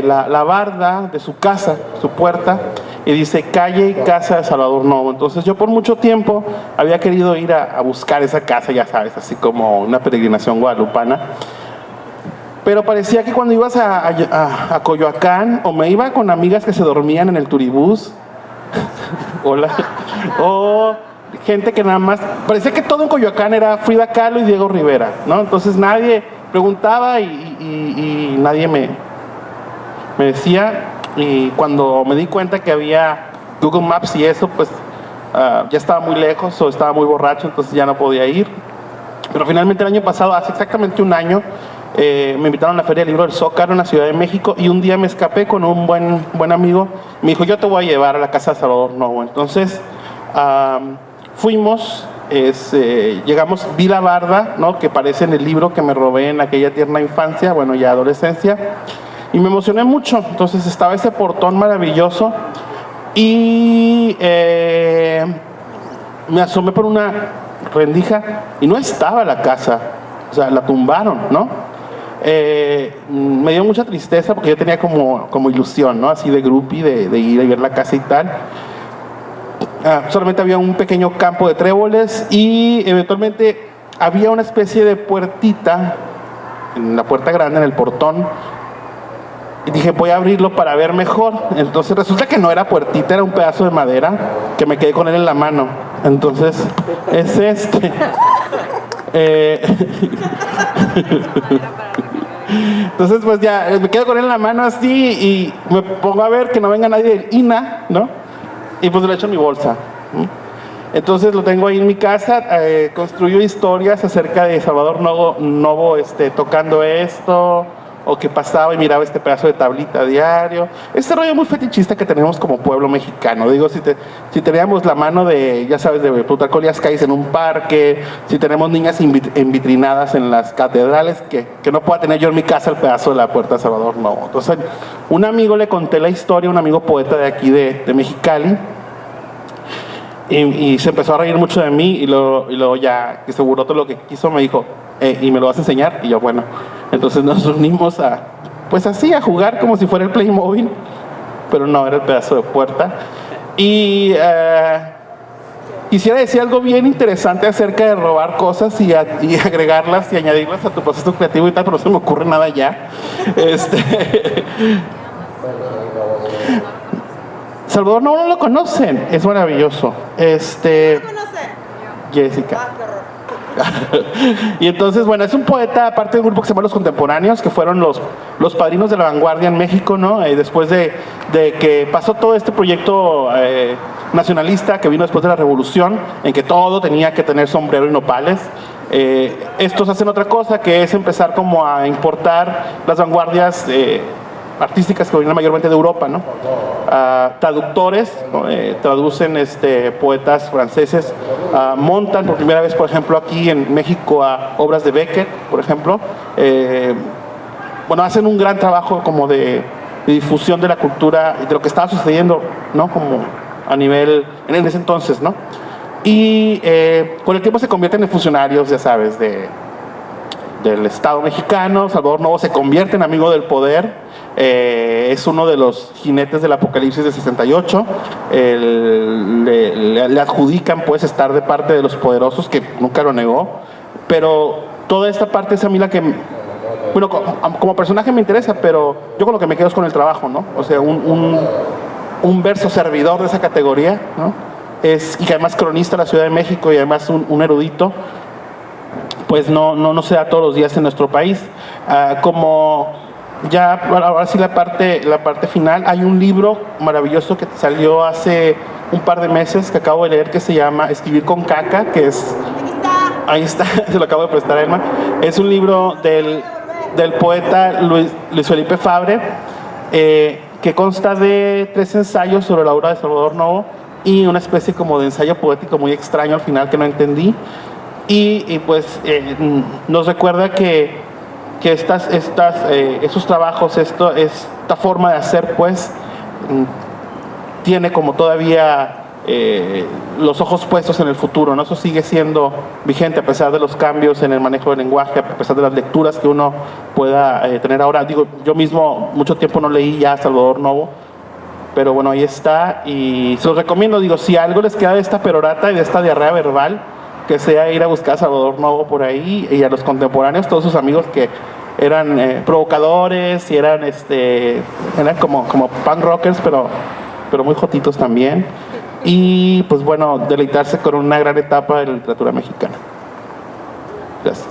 [SPEAKER 3] la barda de su casa, su puerta, y dice calle y casa de Salvador Novo. Entonces yo por mucho tiempo había querido ir a buscar esa casa, ya sabes, así como una peregrinación guadalupana. Pero parecía que cuando ibas a Coyoacán, o me iba con amigas que se dormían en el turibús, o gente que nada más, parecía que todo en Coyoacán era Frida Kahlo y Diego Rivera, ¿no? Entonces nadie preguntaba y nadie me decía. Y cuando me di cuenta que había Google Maps y eso, pues ya estaba muy lejos o estaba muy borracho, entonces ya no podía ir. Pero finalmente el año pasado, hace exactamente un año, me invitaron a la Feria del Libro del Zócalo en la Ciudad de México, y un día me escapé con un buen amigo. Me dijo, yo te voy a llevar a la casa de Salvador Novo. Entonces fuimos, llegamos, vi la barda, ¿no?, que aparece en el libro que me robé en aquella tierna infancia, bueno, ya adolescencia, y me emocioné mucho. Entonces estaba ese portón maravilloso y me asomé por una rendija y no estaba la casa, o sea, la tumbaron, ¿no? Me dio mucha tristeza porque yo tenía como ilusión, ¿no?, así de groupie, de ir a ver la casa y tal. Solamente había un pequeño campo de tréboles y eventualmente había una especie de puertita en la puerta grande, en el portón, y dije, voy a abrirlo para ver mejor. Entonces resulta que no era puertita, era un pedazo de madera que me quedé con él en la mano. Entonces es entonces pues ya me quedo con él en la mano así y me pongo a ver que no venga nadie del INA, ¿no? Y pues lo echo en mi bolsa. Entonces lo tengo ahí en mi casa. Construyo historias acerca de Salvador Novo tocando esto, o que pasaba y miraba este pedazo de tablita a diario. Este rollo muy fetichista que tenemos como pueblo mexicano. Digo, si teníamos la mano de, ya sabes, de Plutarco Elías Calles en un parque, si tenemos niñas envitrinadas en las catedrales, que no pueda tener yo en mi casa el pedazo de la puerta de Salvador Novo. Entonces, un amigo le conté la historia, un amigo poeta de aquí de Mexicali, y se empezó a reír mucho de mí, y luego ya que seguro todo lo que quiso me dijo, ¿y me lo vas a enseñar? Y yo, bueno. Entonces nos unimos pues así, a jugar como si fuera el Playmobil, pero no, era el pedazo de puerta. Y quisiera decir algo bien interesante acerca de robar cosas y agregarlas y añadirlas a tu proceso creativo y tal, pero no se me ocurre nada ya. Salvador no lo conocen, es maravilloso.
[SPEAKER 6] ¿Quién lo conoce?
[SPEAKER 3] Jessica.
[SPEAKER 6] Qué horror.
[SPEAKER 3] Y entonces, bueno, es un poeta, parte de un grupo que se llama Los Contemporáneos, que fueron los padrinos de la vanguardia en México, ¿no? Después de que pasó todo este proyecto nacionalista que vino después de la Revolución, en que todo tenía que tener sombrero y nopales. Estos hacen otra cosa, que es empezar como a importar las vanguardias artísticas que venían mayormente de Europa, ¿no? Traductores, ¿no? Traducen poetas franceses, montan por primera vez, por ejemplo, aquí en México a obras de Beckett, por ejemplo. Bueno, hacen un gran trabajo como de difusión de la cultura y de lo que estaba sucediendo, ¿no? Como a nivel, en ese entonces, ¿no? Y con el tiempo se convierten en funcionarios, ya sabes, del Estado mexicano. Salvador Novo se convierte en amigo del poder. Es uno de los jinetes del apocalipsis de 68. Le adjudican pues estar de parte de los poderosos, que nunca lo negó, pero toda esta parte es a mí la que, bueno, como personaje me interesa, pero yo con lo que me quedo es con el trabajo, ¿no? O sea, un verso servidor de esa categoría, ¿no? Y que además cronista de la Ciudad de México y además un erudito, pues no se da todos los días en nuestro país. Como ya, ahora sí la parte final, hay un libro maravilloso que salió hace un par de meses que acabo de leer, que se llama Escribir con caca, que es... Ahí está, se lo acabo de prestar a Elma. Es un libro del poeta Luis Felipe Fabre, que consta de 3 ensayos sobre la obra de Salvador Novo y una especie como de ensayo poético muy extraño al final que no entendí. Y pues nos recuerda que esos trabajos, esta forma de hacer, pues tiene como todavía los ojos puestos en el futuro, ¿no? Eso sigue siendo vigente a pesar de los cambios en el manejo del lenguaje, a pesar de las lecturas que uno pueda tener ahora. Digo, yo mismo mucho tiempo no leí ya Salvador Novo, pero bueno, ahí está y se los recomiendo. Digo, si algo les queda de esta perorata y de esta diarrea verbal, que sea ir a buscar a Salvador Novo por ahí y a los contemporáneos, todos sus amigos que eran provocadores y eran como punk rockers, pero muy jotitos también. Y pues bueno, deleitarse con una gran etapa de la literatura mexicana. Gracias.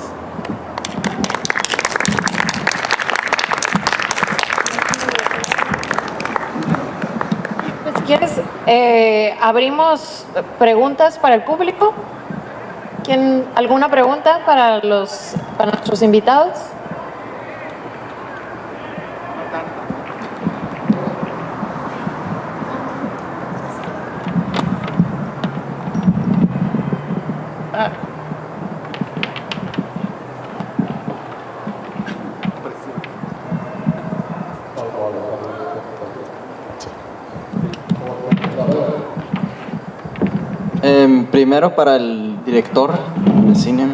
[SPEAKER 1] Pues si quieres, abrimos preguntas para el público. ¿Alguna pregunta para nuestros invitados?
[SPEAKER 8] Primero para el director de cine,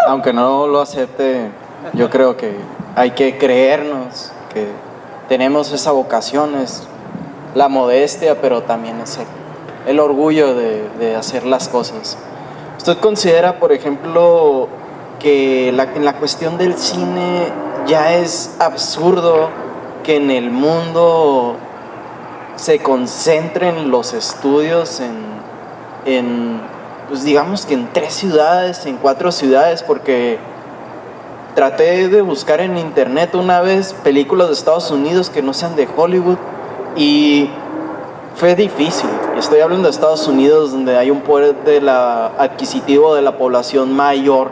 [SPEAKER 8] aunque no lo acepte, yo creo que hay que creernos que tenemos esa vocación, es la modestia, pero también es el orgullo de hacer las cosas. ¿Usted considera, por ejemplo, que en la cuestión del cine ya es absurdo que en el mundo se concentren los estudios pues digamos que en 3 ciudades, en 4 ciudades? Porque traté de buscar en internet una vez películas de Estados Unidos que no sean de Hollywood y fue difícil. Estoy hablando de Estados Unidos, donde hay un poder adquisitivo de la población mayor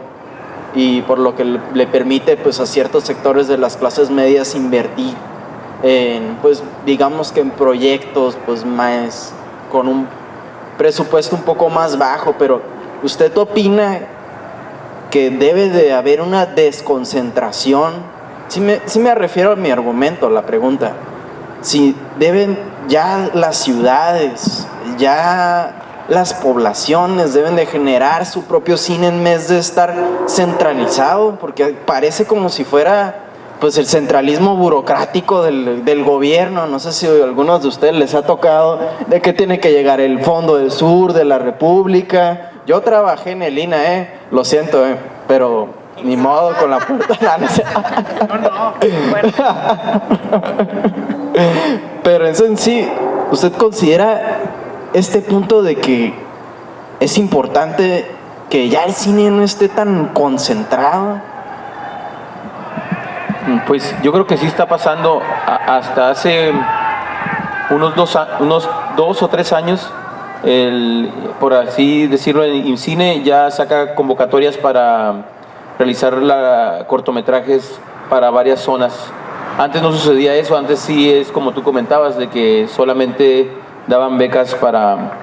[SPEAKER 8] y por lo que le permite pues a ciertos sectores de las clases medias invertir en, pues digamos que en proyectos pues más con un presupuesto un poco más bajo. Pero ¿usted opina que debe de haber una desconcentración? Sí me refiero a mi argumento, la pregunta. Si deben ya las ciudades, ya las poblaciones deben de generar su propio cine en vez de estar centralizado, porque parece como si fuera pues el centralismo burocrático del gobierno. No sé si a algunos de ustedes les ha tocado de que tiene que llegar el Fondo del Sur de la República. Yo trabajé en el INA, lo siento, pero ni modo con la puerta. Pero eso en sí, ¿usted considera este punto de que es importante que ya el cine no esté tan concentrado?
[SPEAKER 2] Pues yo creo que sí está pasando. Hasta hace unos 2 o 3 años, por así decirlo, el IMCINE ya saca convocatorias para realizar cortometrajes para varias zonas. Antes no sucedía eso, antes sí es como tú comentabas, de que solamente daban becas para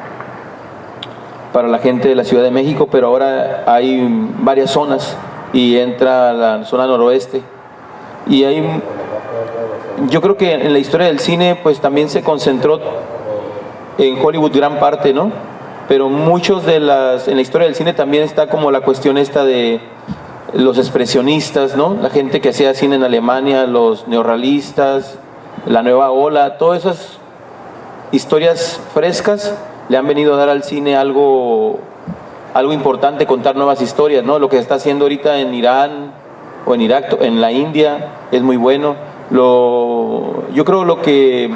[SPEAKER 2] la gente de la Ciudad de México, pero ahora hay varias zonas y entra la zona noroeste. Y yo creo que en la historia del cine pues también se concentró en Hollywood gran parte, ¿no? Pero en la historia del cine también está como la cuestión esta de los expresionistas, ¿no? La gente que hacía cine en Alemania, los neorrealistas, la nueva ola, todas esas historias frescas le han venido a dar al cine algo importante, contar nuevas historias, ¿no? Lo que se está haciendo ahorita en Irán o en Irak, en la India, es muy bueno. Yo creo que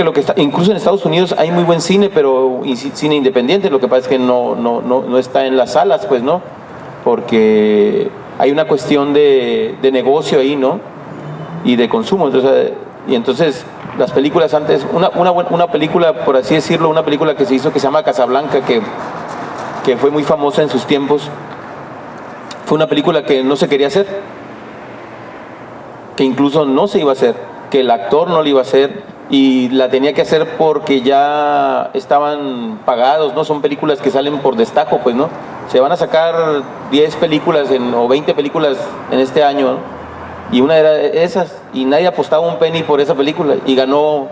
[SPEAKER 2] lo que está, incluso en Estados Unidos hay muy buen cine, pero cine independiente. Lo que pasa es que no está en las salas, pues, ¿no? Porque hay una cuestión de negocio ahí, ¿no? Y de consumo. Entonces las películas antes, una película, por así decirlo, una película que se hizo que se llama Casablanca, que fue muy famosa en sus tiempos. Fue una película que no se quería hacer, que incluso no se iba a hacer, que el actor no la iba a hacer y la tenía que hacer porque ya estaban pagados, ¿no? Son películas que salen por destajo, pues, ¿no? Se van a sacar 10 películas o 20 películas en este año, ¿no? Y una era esas, y nadie apostaba un penny por esa película y ganó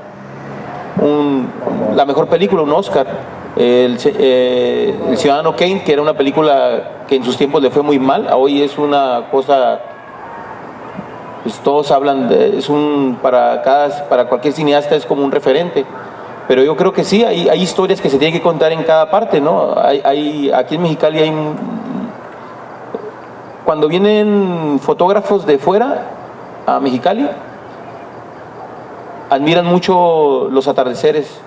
[SPEAKER 2] la mejor película, un Oscar. El Ciudadano Kane, que era una película que en sus tiempos le fue muy mal, hoy es una cosa, pues todos hablan, para cualquier cineasta es como un referente. Pero yo creo que sí, hay historias que se tienen que contar en cada parte, ¿no? Aquí en Mexicali cuando vienen fotógrafos de fuera a Mexicali, admiran mucho los atardeceres,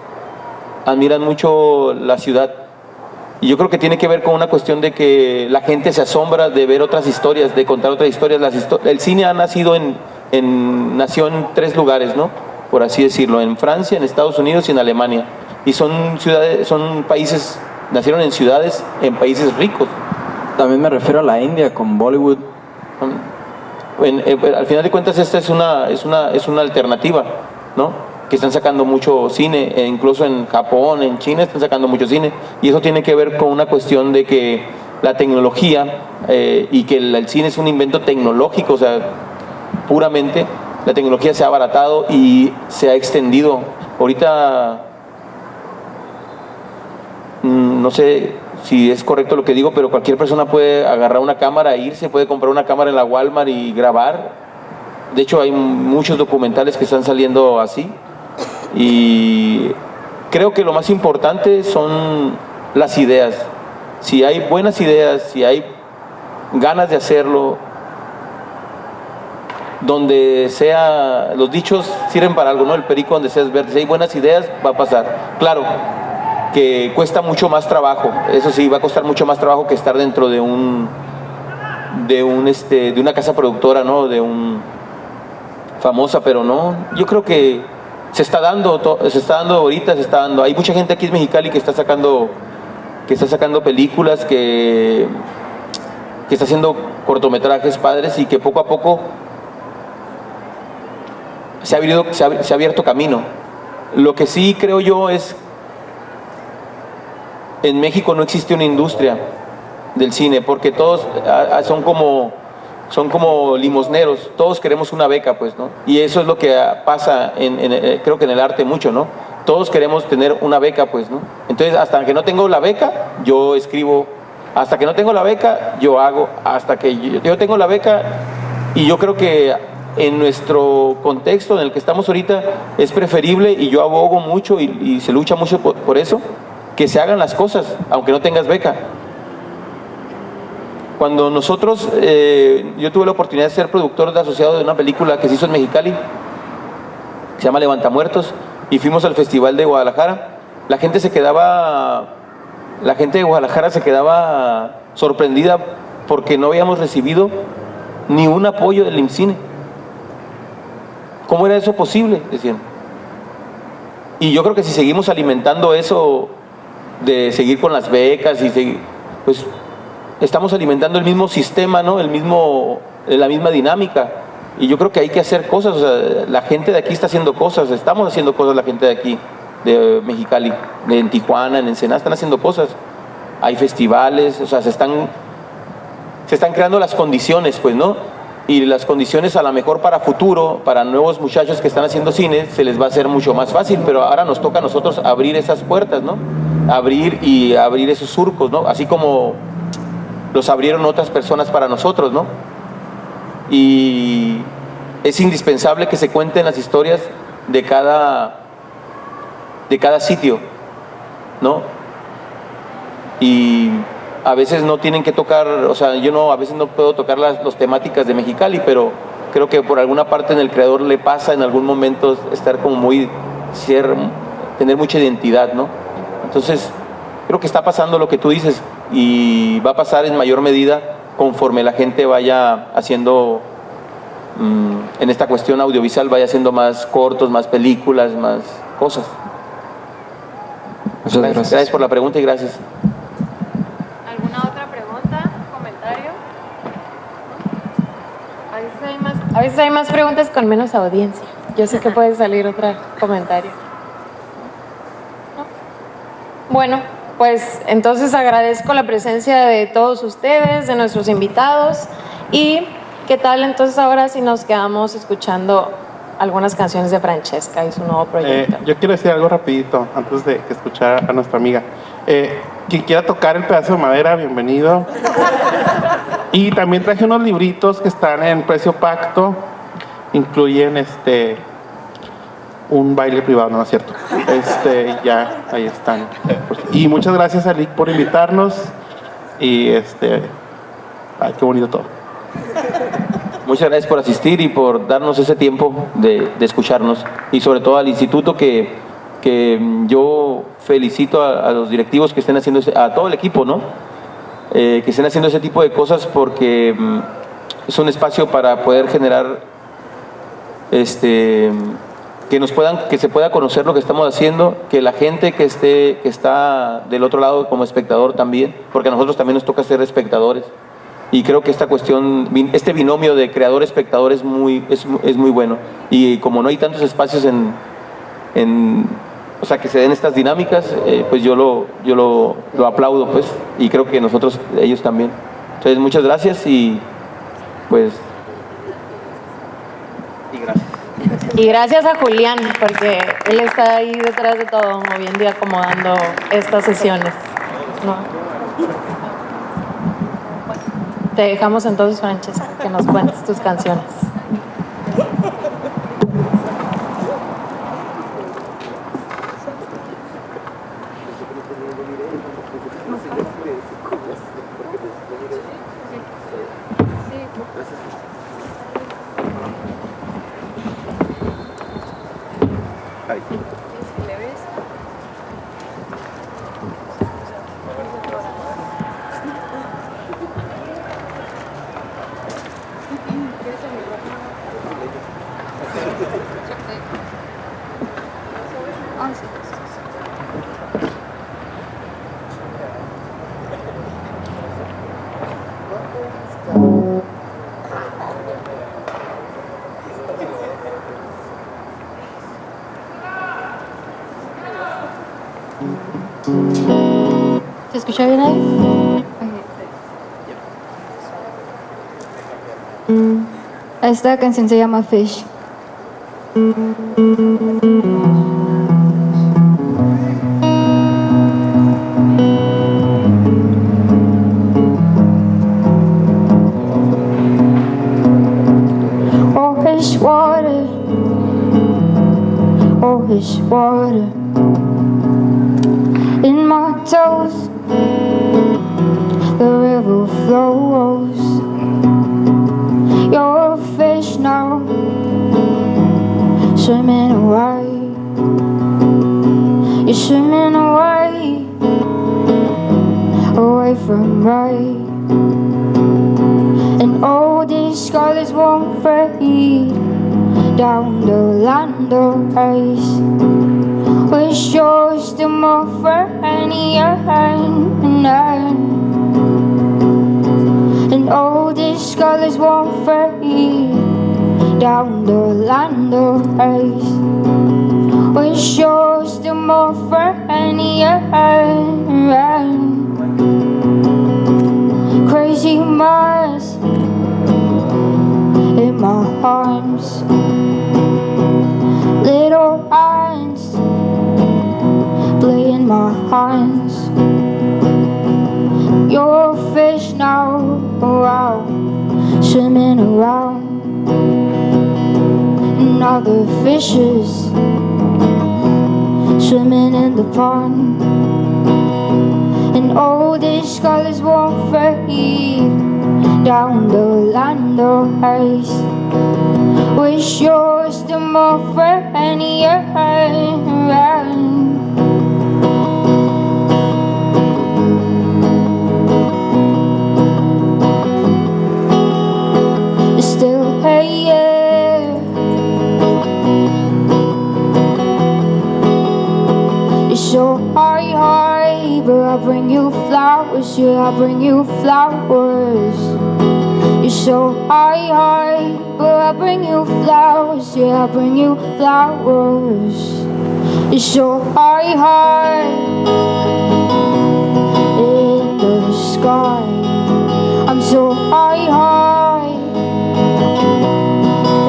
[SPEAKER 2] admiran mucho la ciudad. Y yo creo que tiene que ver con una cuestión de que la gente se asombra de ver otras historias, de contar otras historias. El cine nació en 3 lugares, ¿no? Por así decirlo, en Francia, en Estados Unidos y en Alemania. Y nacieron en ciudades, en países ricos.
[SPEAKER 8] También me refiero a la India con Bollywood.
[SPEAKER 2] Al final de cuentas esta es una alternativa, ¿no? Que están sacando mucho cine, incluso en Japón, en China están sacando mucho cine, y eso tiene que ver con una cuestión de que la tecnología y que el cine es un invento tecnológico, o sea, puramente la tecnología se ha abaratado y se ha extendido. Ahorita no sé si es correcto lo que digo, pero cualquier persona puede agarrar una cámara e irse, puede comprar una cámara en la Walmart y grabar. De hecho hay muchos documentales que están saliendo así. Y creo que lo más importante son las ideas. Si hay buenas ideas, si hay ganas de hacerlo, donde sea, los dichos sirven para algo, ¿no? El perico donde seas verde. Si hay buenas ideas, va a pasar. Claro, que cuesta mucho más trabajo. Eso sí, va a costar mucho más trabajo que estar dentro de una casa productora, ¿no? Famosa, pero no. Yo creo que se está dando ahorita. Hay mucha gente aquí en Mexicali que está sacando películas, que está haciendo cortometrajes padres, y que poco a poco se ha abierto camino. Lo que sí creo yo es, en México no existe una industria del cine, porque todos son como limosneros, todos queremos una beca, pues, ¿no? Y eso es lo que pasa creo que en el arte mucho, ¿no? Todos queremos tener una beca, pues, ¿no? Entonces, hasta que no tengo la beca, yo escribo. Hasta que no tengo la beca, yo hago. Hasta que yo tengo la beca, y yo creo que en nuestro contexto en el que estamos ahorita es preferible, y yo abogo mucho y se lucha mucho por eso, que se hagan las cosas, aunque no tengas beca. Cuando nosotros, yo tuve la oportunidad de ser productor asociado de una película que se hizo en Mexicali, que se llama Levantamuertos, y fuimos al Festival de Guadalajara. La gente de Guadalajara se quedaba sorprendida porque no habíamos recibido ni un apoyo del IMCINE. ¿Cómo era eso posible?, decían. Y yo creo que si seguimos alimentando eso de seguir con las becas pues estamos alimentando el mismo sistema, ¿no? La misma dinámica. Y yo creo que hay que hacer cosas. O sea, la gente de aquí está haciendo cosas, estamos haciendo cosas, la gente de aquí, de Mexicali, en Tijuana, en Ensenada, están haciendo cosas. Hay festivales, o sea, se están creando las condiciones, pues, ¿no? Y las condiciones a lo mejor para futuro, para nuevos muchachos que están haciendo cine, se les va a hacer mucho más fácil, pero ahora nos toca a nosotros abrir esas puertas, ¿no? Abrir esos surcos, ¿no? Así como los abrieron otras personas para nosotros, ¿no? Y es indispensable que se cuenten las historias de cada sitio, ¿no? Y a veces no tienen que tocar, o sea, a veces no puedo tocar las temáticas de Mexicali, pero creo que por alguna parte en el creador le pasa en algún momento estar como tener mucha identidad, ¿no? Entonces, creo que está pasando lo que tú dices, y va a pasar en mayor medida conforme la gente vaya haciendo, en esta cuestión audiovisual, vaya haciendo más cortos, más películas, más cosas.
[SPEAKER 8] Muchas gracias.
[SPEAKER 2] Gracias por la pregunta y gracias.
[SPEAKER 1] ¿Alguna otra pregunta, comentario? A veces hay más preguntas con menos audiencia. Yo sé que puede salir otro comentario. ¿No? Bueno, pues entonces agradezco la presencia de todos ustedes, de nuestros invitados. Y ¿qué tal entonces ahora si nos quedamos escuchando algunas canciones de Francesca y su nuevo proyecto.
[SPEAKER 3] Yo quiero decir algo rapidito antes de escuchar a nuestra amiga. Quien quiera tocar el pedazo de madera, bienvenido. Y también traje unos libritos que están en precio pacto. Incluyen un baile privado, no es cierto. Ya ahí están. Y muchas gracias a Lick por invitarnos. Y ay, qué bonito todo.
[SPEAKER 2] Muchas gracias por asistir y por darnos ese tiempo de escucharnos. Y sobre todo al instituto que yo felicito a los directivos que estén haciendo, a todo el equipo, ¿no? Que estén haciendo ese tipo de cosas porque es un espacio para poder generar, que se pueda conocer lo que estamos haciendo, que la gente que está del otro lado como espectador también, porque a nosotros también nos toca ser espectadores. Y creo que esta cuestión, este binomio de creador-espectador es muy bueno. Y como no hay tantos espacios o sea, que se den estas dinámicas, pues yo lo aplaudo, pues, y creo que ellos también. Entonces, muchas gracias y pues, y gracias.
[SPEAKER 1] Y gracias a Julián, porque él está ahí detrás de todo, moviendo y acomodando estas sesiones, ¿no? Te dejamos entonces, Francesca, que nos cuentes tus canciones.
[SPEAKER 5] ¿Se escucha bien ahí? Esta canción se llama Fish.
[SPEAKER 7] Oh, fish water. Oh, fish water. In my toes, the river flows. You're a fish now, swimming away. You're swimming away, away from me. And all these colors won't fade down the land of ice. Wish you're still more funny and all these colors won't fade down the land of ice. Wish you're still more funny crazy Mars in my arms, little hands play in my hands. You're a fish now, wow, swimming around. And other fishes swimming in the pond. And all these colors won't fade down the land of ice. Wish you're still more funny still here. You're so high, but I bring you flowers, yeah, I bring you flowers. You're so high, but I bring you flowers, yeah, I bring you flowers. You're so high in the sky. I'm so high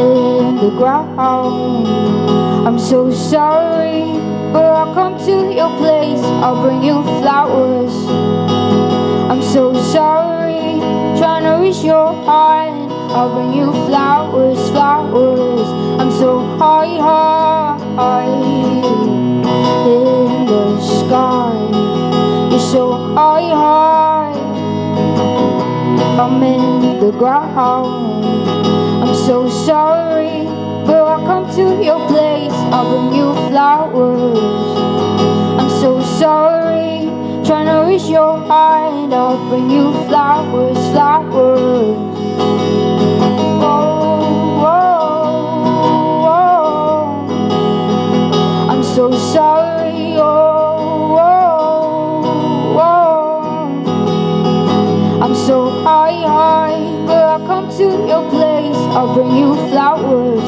[SPEAKER 7] in the ground. I'm so sorry, but I'll come to your place. I'll bring you flowers. I'm so sorry, trying to reach your heart. I'll bring you flowers, flowers. I'm so high, high in the sky. You're so high, high. I'm in the ground. I'm so sorry, but I'll come to your place. I'll bring you flowers. I'm so sorry, trying to reach your heart. I'll bring you flowers, flowers. Oh, oh, oh. I'm so sorry. Oh, oh, oh. I'm so high, high, but I'll come to your place. I'll bring you flowers.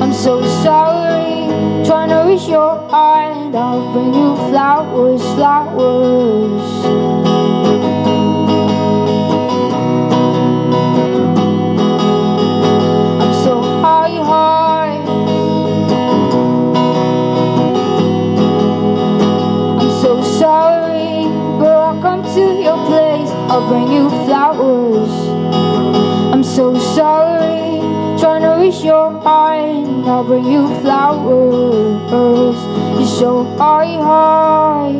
[SPEAKER 7] I'm so sorry, trying to reach your heart. I'll bring you flowers, flowers. I'm so high, high. I'm so sorry, but I'll come to your place. I'll bring you flowers. I'm so sorry, trying to reach your heart. I'll bring you flowers. You're so high, high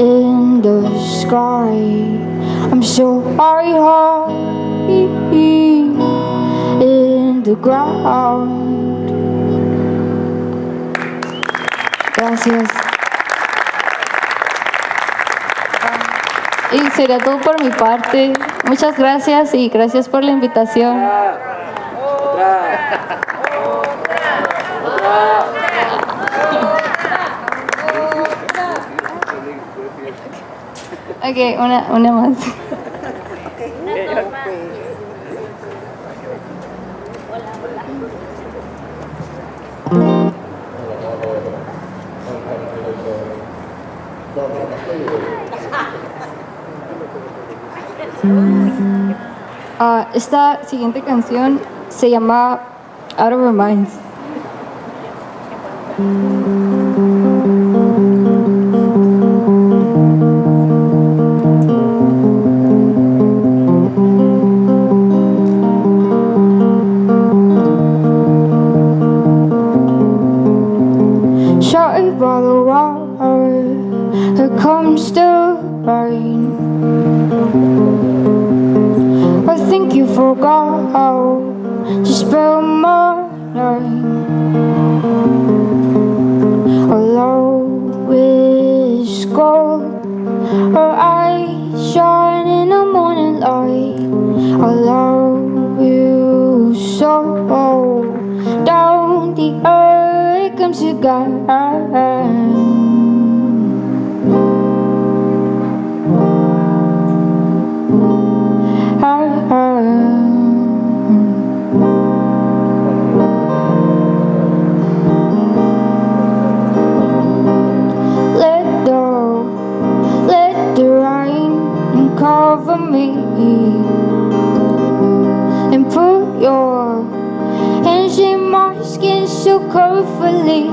[SPEAKER 7] in the sky. I'm so high, high in the ground. Gracias.
[SPEAKER 5] Y sería todo por mi parte. Muchas gracias y gracias por la invitación. Ok, una más. Esta siguiente canción se llama Out of Our Minds.
[SPEAKER 7] Shouted by the water, here comes the rain. I think you forgot how to spell my name. Our love is gold, our eyes shine in the morning light. I love you so. Down the earth comes to God. Let the rain cover me and put your hands in my skin so comfortably.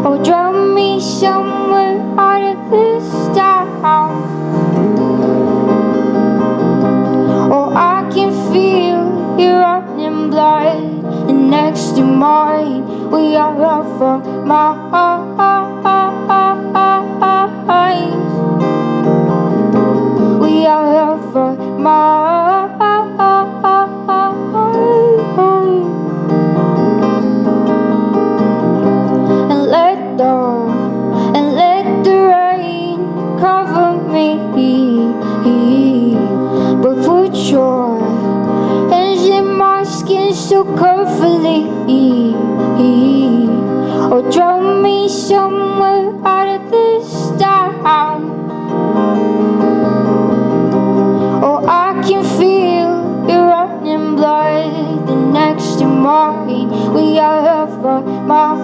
[SPEAKER 7] Oh, drown me somewhere out of this town. Oh, I can feel your running blood and next to mine. We are up for my eyes. We are up for my and let the rain cover me. But put your hands in my skin so comfortably. Or drown me somewhere out of this town. Oh, I can feel your running blood the next to mine. We are up for my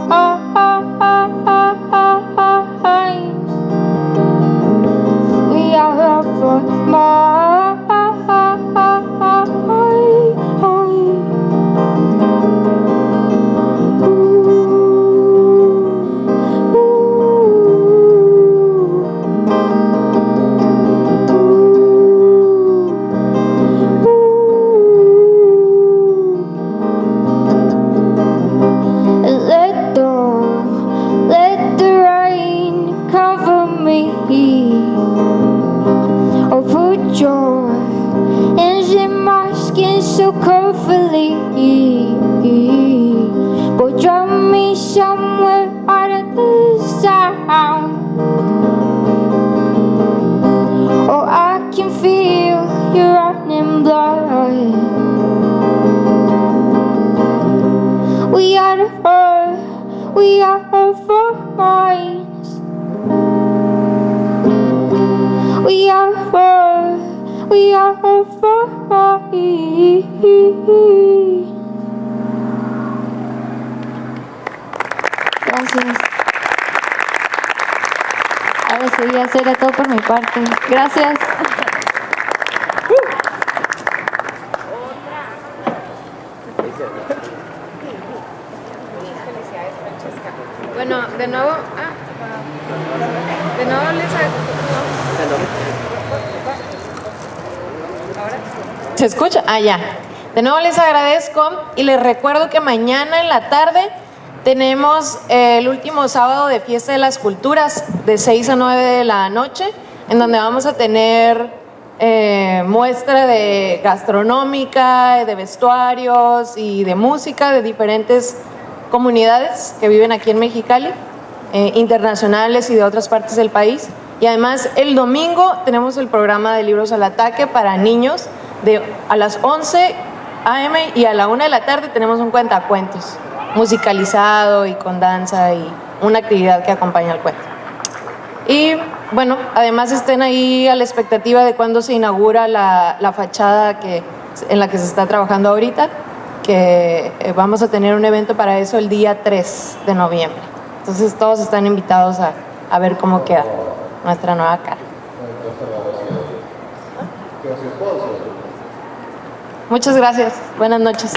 [SPEAKER 7] we are up for my so carefully, but drop me somewhere out of this town. Oh, I can feel your running blood. We are the earth, we are her for minds. We are her, we are her for minds.
[SPEAKER 5] Gracias. Ahora sí, ya será todo por mi parte. Gracias.
[SPEAKER 1] Bueno, de nuevo les ¿Se escucha? Ah, ya. De nuevo les agradezco y les recuerdo que mañana en la tarde tenemos el último sábado de Fiesta de las Culturas de 6 a 9 de la noche, en donde vamos a tener muestra de gastronómica, de vestuarios y de música de diferentes comunidades que viven aquí en Mexicali, internacionales y de otras partes del país. Y además el domingo tenemos el programa de Libros al Ataque para niños a las 11 a.m. y a la 1 de la tarde tenemos un cuentacuentos musicalizado y con danza y una actividad que acompaña al cuento. Y bueno, además estén ahí a la expectativa de cuándo se inaugura la fachada en la que se está trabajando ahorita, que vamos a tener un evento para eso el día 3 de noviembre. Entonces todos están invitados a ver cómo queda nuestra nueva cara. Muchas gracias. Buenas noches.